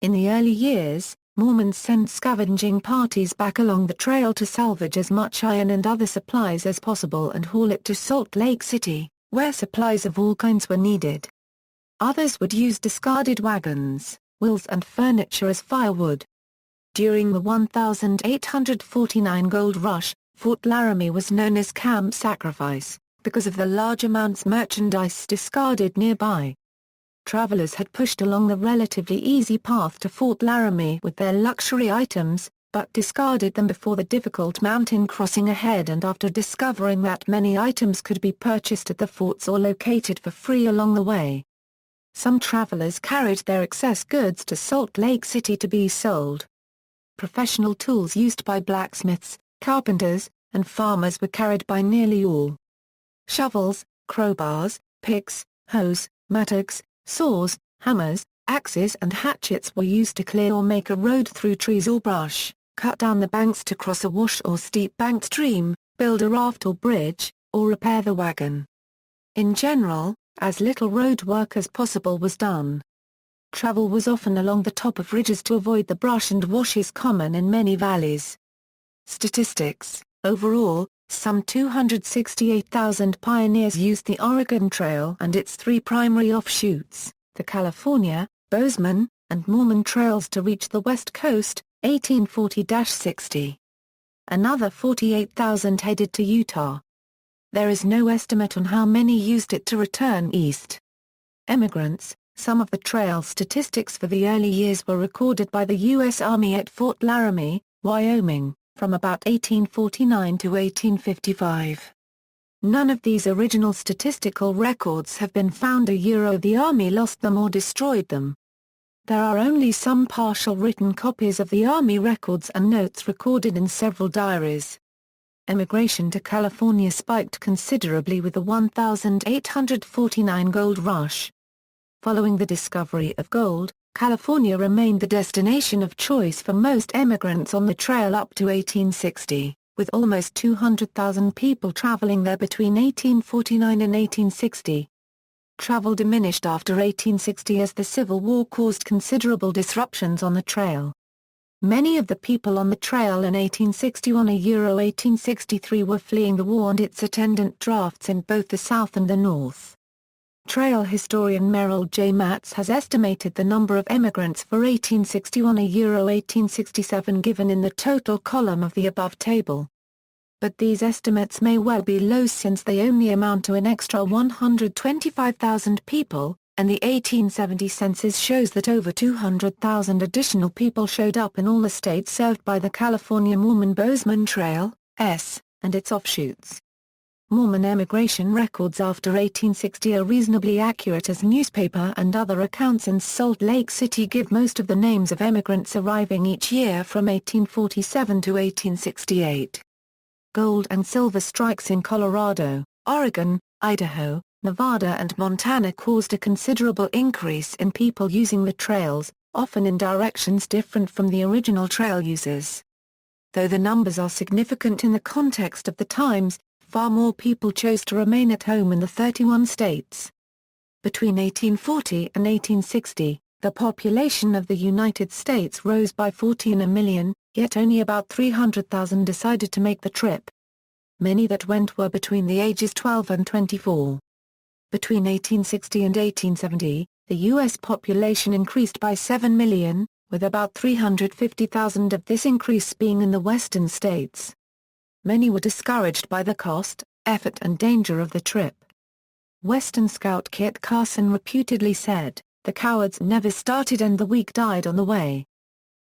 Speaker 1: In the early years, Mormons sent scavenging parties back along the trail to salvage as much iron and other supplies as possible and haul it to Salt Lake City, where supplies of all kinds were needed. Others would use discarded wagons, wheels and furniture as firewood. During the 1849 gold rush, Fort Laramie was known as Camp Sacrifice, because of the large amounts merchandise discarded nearby. Travelers had pushed along the relatively easy path to Fort Laramie with their luxury items, but discarded them before the difficult mountain crossing ahead and after discovering that many items could be purchased at the forts or located for free along the way. Some travelers carried their excess goods to Salt Lake City to be sold. Professional tools used by blacksmiths, carpenters, and farmers were carried by nearly all. Shovels, crowbars, picks, hoes, mattocks, saws, hammers, axes and hatchets were used to clear or make a road through trees or brush, cut down the banks to cross a wash or steep-banked stream, build a raft or bridge, or repair the wagon. In general, as little road work as possible was done. Travel was often along the top of ridges to avoid the brush and washes common in many valleys. Statistics: overall, some 268,000 pioneers used the Oregon Trail and its three primary offshoots, the California, Bozeman, and Mormon Trails to reach the West Coast, 1840-60. Another 48,000 headed to Utah. There is no estimate on how many used it to return east. Emigrants: some of the trail statistics for the early years were recorded by the U.S. Army at Fort Laramie, Wyoming, from about 1849 to 1855. None of these original statistical records have been found. The Army lost them or destroyed them. There are only some partial written copies of the Army records and notes recorded in several diaries. Emigration to California spiked considerably with the 1849 gold rush. Following the discovery of gold, California remained the destination of choice for most emigrants on the trail up to 1860, with almost 200,000 people traveling there between 1849 and 1860. Travel diminished after 1860 as the Civil War caused considerable disruptions on the trail. Many of the people on the trail in 1861-1863 were fleeing the war and its attendant drafts in both the South and the North. Trail historian Merrill J. Matz has estimated the number of emigrants for 1861–1867 given in the total column of the above table. But these estimates may well be low since they only amount to an extra 125,000 people, and the 1870 census shows that over 200,000 additional people showed up in all the states served by the California Mormon-Bozeman Trail, and its offshoots. Mormon emigration records after 1860 are reasonably accurate as newspaper and other accounts in Salt Lake City give most of the names of emigrants arriving each year from 1847 to 1868. Gold and silver strikes in Colorado, Oregon, Idaho, Nevada and Montana caused a considerable increase in people using the trails, often in directions different from the original trail users. Though the numbers are significant in the context of the times, far more people chose to remain at home in the 31 states. Between 1840 and 1860, the population of the United States rose by 14 million, yet only about 300,000 decided to make the trip. Many that went were between the ages 12 and 24. Between 1860 and 1870, the U.S. population increased by 7 million, with about 350,000 of this increase being in the western states. Many were discouraged by the cost, effort and danger of the trip. Western scout Kit Carson reputedly said, "The cowards never started and the weak died on the way."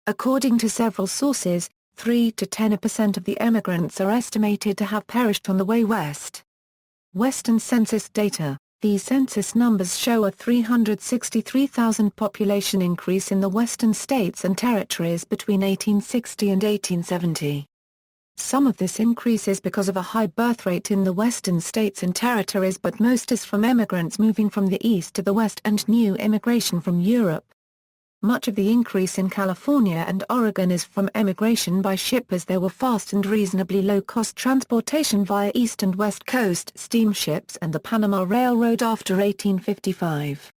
Speaker 1: According to several sources, 3 to 10% of the emigrants are estimated to have perished on the way west. Western census data. These census numbers show a 363,000 population increase in the western states and territories between 1860 and 1870. Some of this increase is because of a high birth rate in the western states and territories, but most is from emigrants moving from the east to the west and new immigration from Europe. Much of the increase in California and Oregon is from emigration by ship, as there were fast and reasonably low-cost transportation via east and west coast steamships and the Panama Railroad after 1855.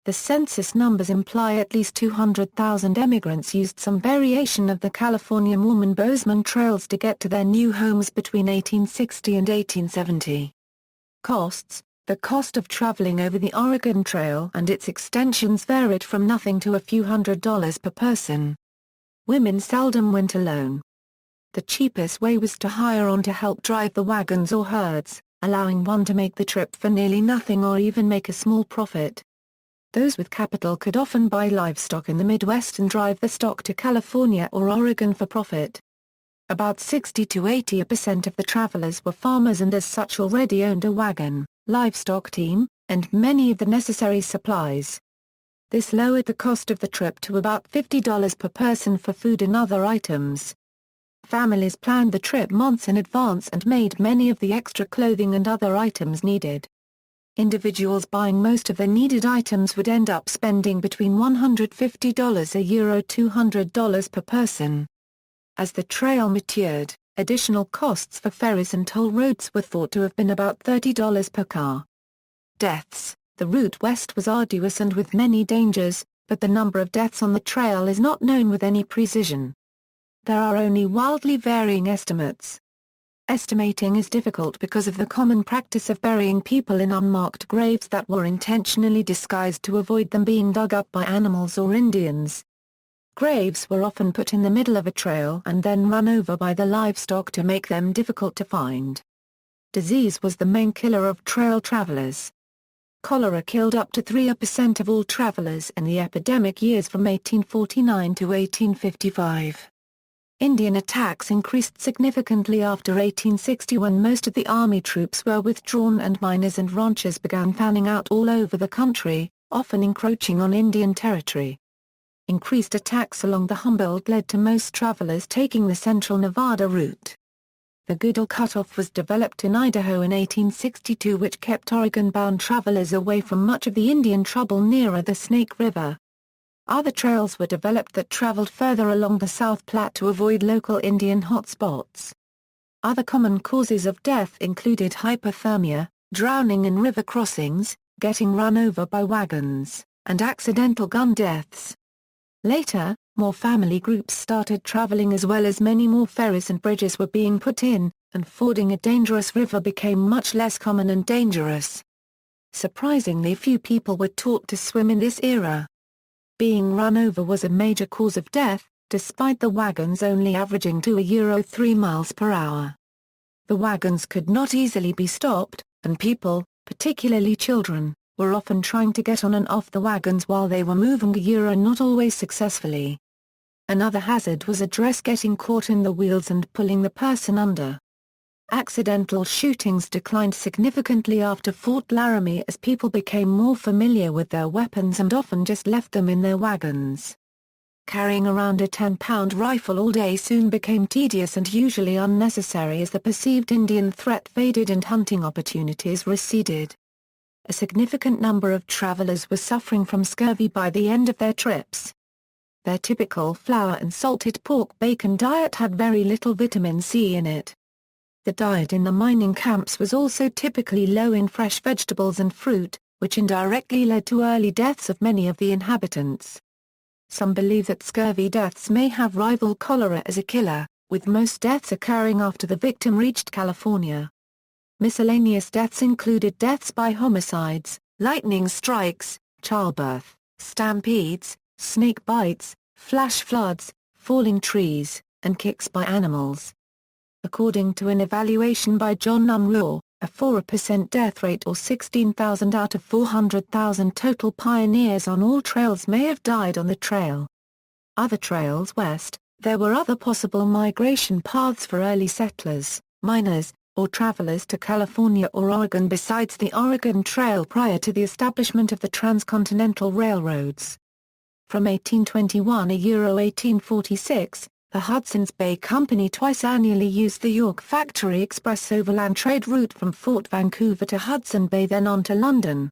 Speaker 1: The census numbers imply at least 200,000 emigrants used some variation of the California Mormon-Bozeman trails to get to their new homes between 1860 and 1870. Costs. The cost of traveling over the Oregon Trail and its extensions varied from nothing to a few $100s per person. Women seldom went alone. The cheapest way was to hire on to help drive the wagons or herds, allowing one to make the trip for nearly nothing or even make a small profit. Those with capital could often buy livestock in the Midwest and drive the stock to California or Oregon for profit. About 60 to 80% of the travelers were farmers and as such already owned a wagon, livestock team, and many of the necessary supplies. This lowered the cost of the trip to about $50 per person for food and other items. Families planned the trip months in advance and made many of the extra clothing and other items needed. Individuals buying most of the needed items would end up spending between $150 a year or $200 per person. As the trail matured, additional costs for ferries and toll roads were thought to have been about $30 per car. Deaths. The route west was arduous and with many dangers, but the number of deaths on the trail is not known with any precision. There are only wildly varying estimates. Estimating is difficult because of the common practice of burying people in unmarked graves that were intentionally disguised to avoid them being dug up by animals or Indians. Graves were often put in the middle of a trail and then run over by the livestock to make them difficult to find. Disease was the main killer of trail travelers. Cholera killed up to 3% of all travelers in the epidemic years from 1849 to 1855. Indian attacks increased significantly after 1860 when most of the army troops were withdrawn and miners and ranchers began fanning out all over the country, often encroaching on Indian territory. Increased attacks along the Humboldt led to most travelers taking the central Nevada route. The Goodell Cutoff was developed in Idaho in 1862, which kept Oregon-bound travelers away from much of the Indian trouble nearer the Snake River. Other trails were developed that traveled further along the South Platte to avoid local Indian hotspots. Other common causes of death included hypothermia, drowning in river crossings, getting run over by wagons, and accidental gun deaths. Later, more family groups started traveling as well as many more ferries and bridges were being put in, and fording a dangerous river became much less common and dangerous. Surprisingly few people were taught to swim in this era. Being run over was a major cause of death, despite the wagons only averaging to 3 miles per hour. The wagons could not easily be stopped, and people, particularly children, were often trying to get on and off the wagons while they were moving not always successfully. Another hazard was a dress getting caught in the wheels and pulling the person under. Accidental shootings declined significantly after Fort Laramie as people became more familiar with their weapons and often just left them in their wagons. Carrying around a 10-pound rifle all day soon became tedious and usually unnecessary as the perceived Indian threat faded and hunting opportunities receded. A significant number of travelers were suffering from scurvy by the end of their trips. Their typical flour and salted pork bacon diet had very little vitamin C in it. The diet in the mining camps was also typically low in fresh vegetables and fruit, which indirectly led to early deaths of many of the inhabitants. Some believe that scurvy deaths may have rivaled cholera as a killer, with most deaths occurring after the victim reached California. Miscellaneous deaths included deaths by homicides, lightning strikes, childbirth, stampedes, snake bites, flash floods, falling trees, and kicks by animals. According to an evaluation by John Unruh, a 4% death rate or 16,000 out of 400,000 total pioneers on all trails may have died on the trail. Other trails west, there were other possible migration paths for early settlers, miners, or travelers to California or Oregon besides the Oregon Trail prior to the establishment of the Transcontinental Railroads. From 1821 to 1846, the Hudson's Bay Company twice annually used the York Factory Express overland trade route from Fort Vancouver to Hudson Bay then on to London.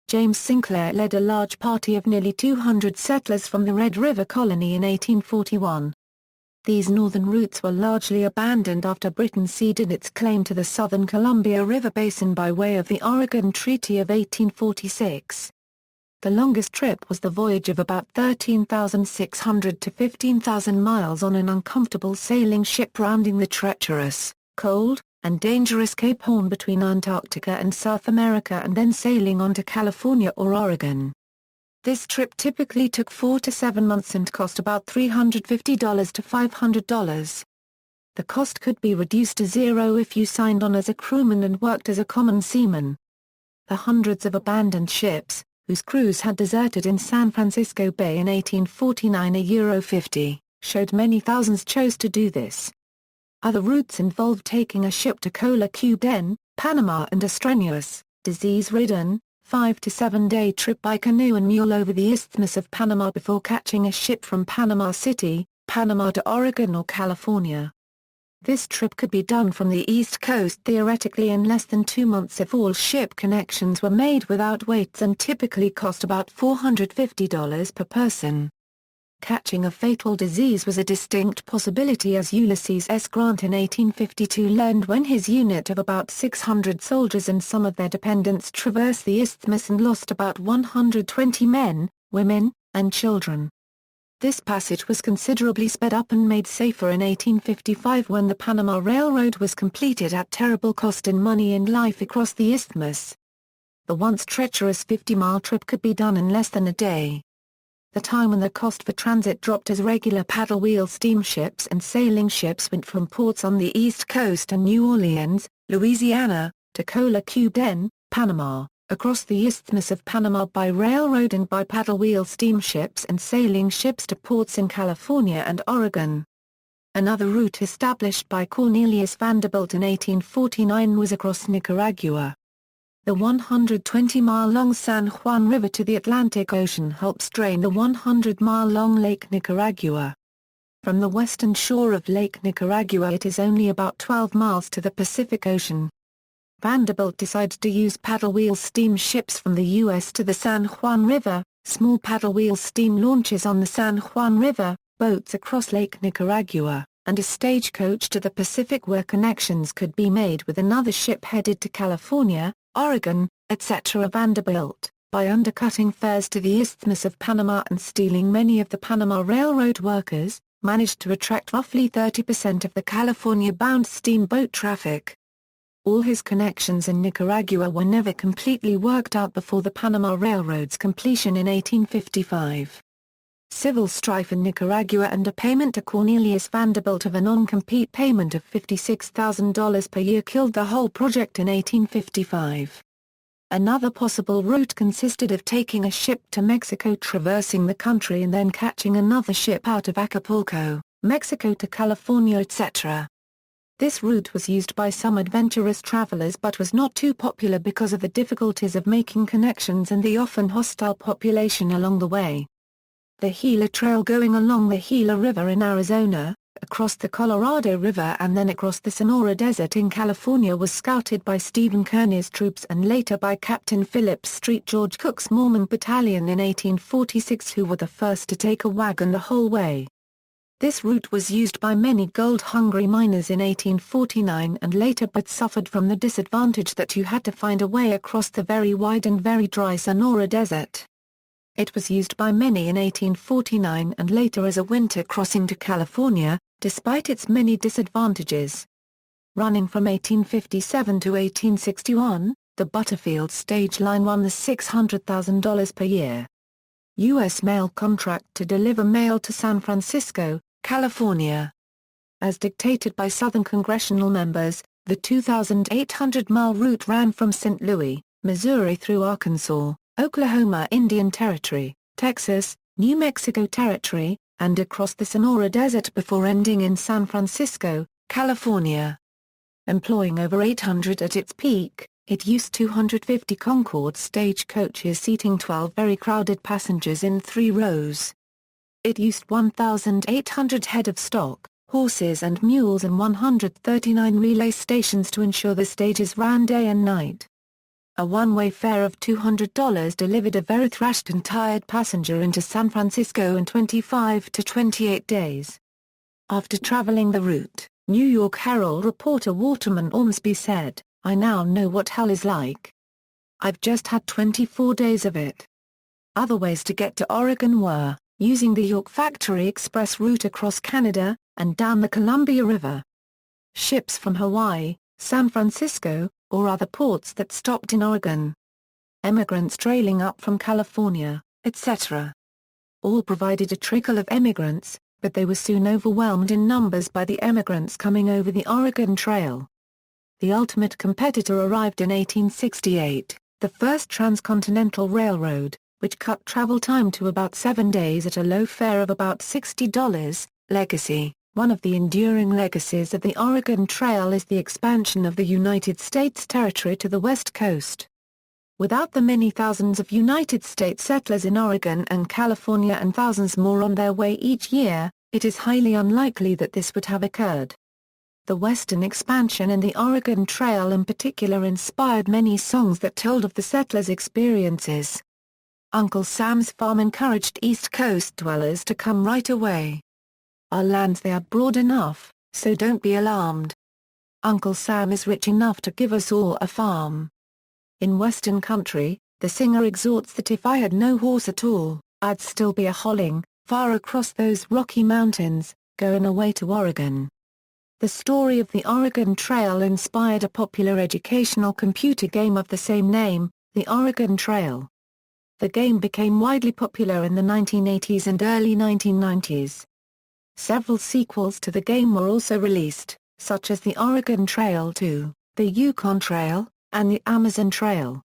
Speaker 1: James Sinclair led a large party of nearly 200 settlers from the Red River Colony in 1841. These northern routes were largely abandoned after Britain ceded its claim to the southern Columbia River basin by way of the Oregon Treaty of 1846. The longest trip was the voyage of about 13,600 to 15,000 miles on an uncomfortable sailing ship rounding the treacherous, cold, and dangerous Cape Horn between Antarctica and South America and then sailing on to California or Oregon. This trip typically took 4 to 7 months and cost about $350 to $500. The cost could be reduced to zero if you signed on as a crewman and worked as a common seaman. The hundreds of abandoned ships, whose crews had deserted in San Francisco Bay in 1849 50, showed many thousands chose to do this. Other routes involved taking a ship to Ghent, Panama and a strenuous, disease-ridden, 5 to 7 day trip by canoe and mule over the Isthmus of Panama before catching a ship from Panama City, Panama to Oregon or California. This trip could be done from the East Coast theoretically in less than 2 months if all ship connections were made without weights and typically cost about $450 per person. Catching a fatal disease was a distinct possibility as Ulysses S. Grant in 1852 learned when his unit of about 600 soldiers and some of their dependents traversed the isthmus and lost about 120 men, women, and children. This passage was considerably sped up and made safer in 1855 when the Panama Railroad was completed at terrible cost in money and life across the isthmus. The once treacherous 50-mile trip could be done in less than a day. The time when the cost for transit dropped as regular paddle-wheel steamships and sailing ships went from ports on the East Coast and New Orleans, Louisiana, to Ghent, Panama, across the Isthmus of Panama by railroad and by paddle-wheel steamships and sailing ships to ports in California and Oregon. Another route established by Cornelius Vanderbilt in 1849 was across Nicaragua. The 120-mile-long San Juan River to the Atlantic Ocean helps drain the 100-mile-long Lake Nicaragua. From the western shore of Lake Nicaragua it is only about 12 miles to the Pacific Ocean. Vanderbilt decided to use paddle-wheel steamships from the U.S. to the San Juan River, small paddle-wheel steam launches on the San Juan River, boats across Lake Nicaragua, and a stagecoach to the Pacific where connections could be made with another ship headed to California, Oregon, etc. Vanderbilt, by undercutting fares to the Isthmus of Panama and stealing many of the Panama Railroad workers, managed to attract roughly 30% of the California-bound steamboat traffic. All his connections in Nicaragua were never completely worked out before the Panama Railroad's completion in 1855. Civil strife in Nicaragua and a payment to Cornelius Vanderbilt of a non-compete payment of $56,000 per year killed the whole project in 1855. Another possible route consisted of taking a ship to Mexico, traversing the country and then catching another ship out of Acapulco, Mexico to California, etc. This route was used by some adventurous travelers but was not too popular because of the difficulties of making connections and the often hostile population along the way. The Gila Trail, going along the Gila River in Arizona, across the Colorado River and then across the Sonora Desert in California, was scouted by Stephen Kearny's troops and later by Captain Philip Street George Cook's Mormon Battalion in 1846, who were the first to take a wagon the whole way. This route was used by many gold-hungry miners in 1849 and later, but suffered from the disadvantage that you had to find a way across the very wide and very dry Sonora Desert. It was used by many in 1849 and later as a winter crossing to California, despite its many disadvantages. Running from 1857 to 1861, the Butterfield stage line won the $600,000 per year U.S. mail contract to deliver mail to San Francisco, California. As dictated by Southern congressional members, the 2,800-mile route ran from St. Louis, Missouri through Arkansas, Oklahoma Indian Territory, Texas, New Mexico Territory, and across the Sonora Desert before ending in San Francisco, California. Employing over 800 at its peak, it used 250 Concord stagecoaches seating 12 very crowded passengers in 3 rows. It used 1,800 head of stock, horses and mules and 139 relay stations to ensure the stages ran day and night. A one-way fare of $200 delivered a very thrashed and tired passenger into San Francisco in 25 to 28 days. After traveling the route, New York Herald reporter Waterman Ormsby said, "I now know what hell is like. I've just had 24 days of it." Other ways to get to Oregon were using the York Factory Express route across Canada, and down the Columbia River. Ships from Hawaii, San Francisco, or other ports that stopped in Oregon. Emigrants trailing up from California, etc. All provided a trickle of emigrants, but they were soon overwhelmed in numbers by the emigrants coming over the Oregon Trail. The ultimate competitor arrived in 1868, the first Transcontinental Railroad, which cut travel time to about 7 days at a low fare of about $60. Legacy: one of the enduring legacies of the Oregon Trail is the expansion of the United States territory to the West Coast. Without the many thousands of United States settlers in Oregon and California and thousands more on their way each year, it is highly unlikely that this would have occurred. The western expansion and the Oregon Trail in particular inspired many songs that told of the settlers' experiences. Uncle Sam's farm encouraged East Coast dwellers to come right away. Our lands, they are broad enough, so don't be alarmed. Uncle Sam is rich enough to give us all a farm. In Western country, the singer exhorts that if I had no horse at all, I'd still be a holling, far across those Rocky Mountains, going away to Oregon. The story of the Oregon Trail inspired a popular educational computer game of the same name, the Oregon Trail. The game became widely popular in the 1980s and early 1990s. Several sequels to the game were also released, such as the Oregon Trail 2, the Yukon Trail, and the Amazon Trail.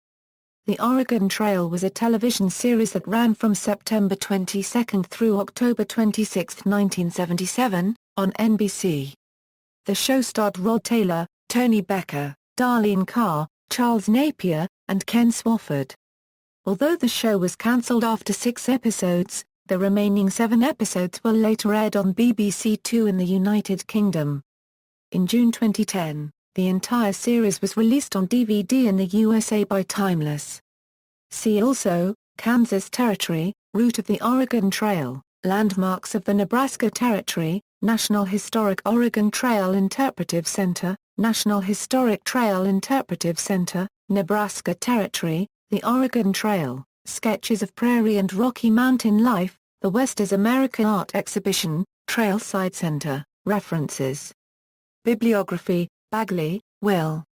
Speaker 1: The Oregon Trail was a television series that ran from September 22 through October 26, 1977, on NBC. The show starred Rod Taylor, Tony Becker, Darlene Carr, Charles Napier, and Ken Swofford. Although the show was cancelled after 6 episodes, the remaining 7 episodes were later aired on BBC Two in the United Kingdom. In June 2010, the entire series was released on DVD in the USA by Timeless. See also, Kansas Territory, Route of the Oregon Trail, Landmarks of the Nebraska Territory, National Historic Oregon Trail Interpretive Center, National Historic Trail Interpretive Center, Nebraska Territory, the Oregon Trail, Sketches of Prairie and Rocky Mountain Life, the West is American Art Exhibition, Trailside Center, References. Bibliography: Bagley, Will.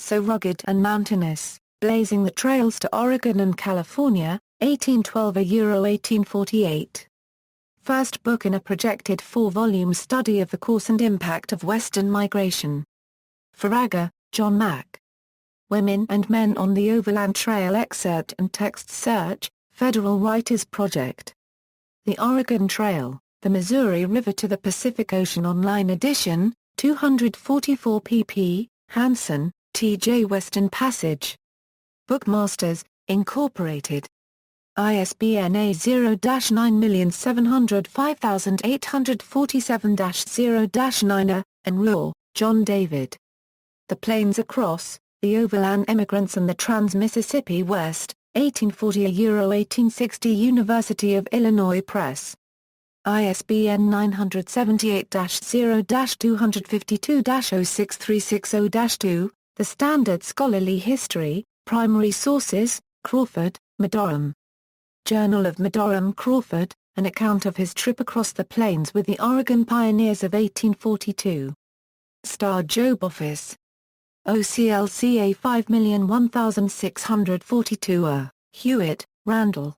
Speaker 1: so rugged and mountainous, blazing the trails to Oregon and California, 1812–1848. First book in a projected 4-volume study of the course and impact of Western migration. Faragher, John Mack. Women and Men on the Overland Trail. Excerpt and text search, Federal Writers Project. The Oregon Trail, the Missouri River to the Pacific Ocean. Online edition, 244 pp. Hansen, T.J. Western Passage. Bookmasters, Incorporated. ISBN A0-90705847-0-9 and Raw, John David. The Plains Across, The Overland Emigrants and the Trans-Mississippi West, 1840–1860. University of Illinois Press. ISBN 978-0-252-06360-2, The Standard Scholarly History, Primary Sources, Crawford, Madoram. Journal of Madoram Crawford, an account of his trip across the plains with the Oregon Pioneers of 1842. Star Job Office. OCLCA 5,001,642 Hewitt, Randall.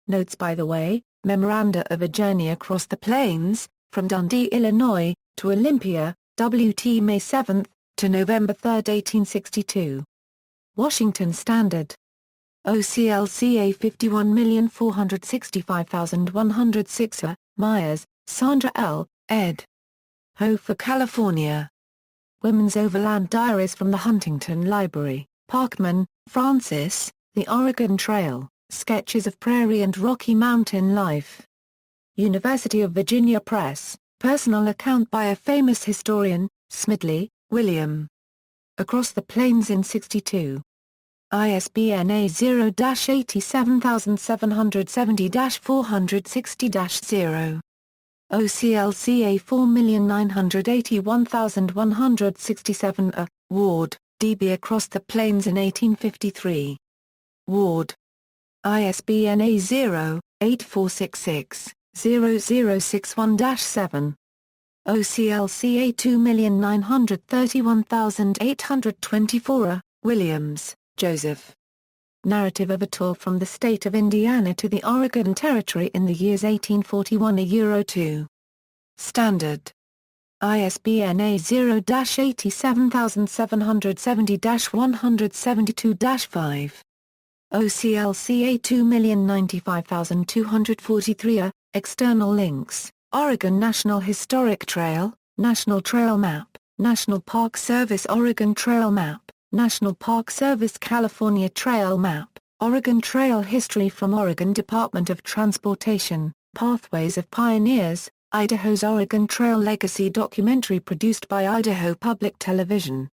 Speaker 1: Notes by the way, Memoranda of a Journey Across the Plains, from Dundee, Illinois, to Olympia, W.T. May 7, to November 3, 1862. Washington Standard. OCLCA 51,465,106 Myers, Sandra L., ed. Hofer, California. Women's Overland Diaries from the Huntington Library, Parkman, Francis, The Oregon Trail, Sketches of Prairie and Rocky Mountain Life. University of Virginia Press, Personal Account by a Famous Historian, Smedley, William. Across the Plains in 62. ISBN A0-87770-460-0. OCLCA 4,981,167 Ward, D.B. Across the Plains in 1853. Ward. ISBN A0-8466-0061-7. OCLCA 2,931,824 Williams, Joseph. Narrative of a Tour from the State of Indiana to the Oregon Territory in the Years 1841–2. Standard. ISBN A0-87770-172-5. OCLCA 2,095,243 External links, Oregon National Historic Trail, National Trail Map, National Park Service Oregon Trail Map, National Park Service California Trail Map, Oregon Trail History from Oregon Department of Transportation, Pathways of Pioneers, Idaho's Oregon Trail Legacy documentary produced by Idaho Public Television.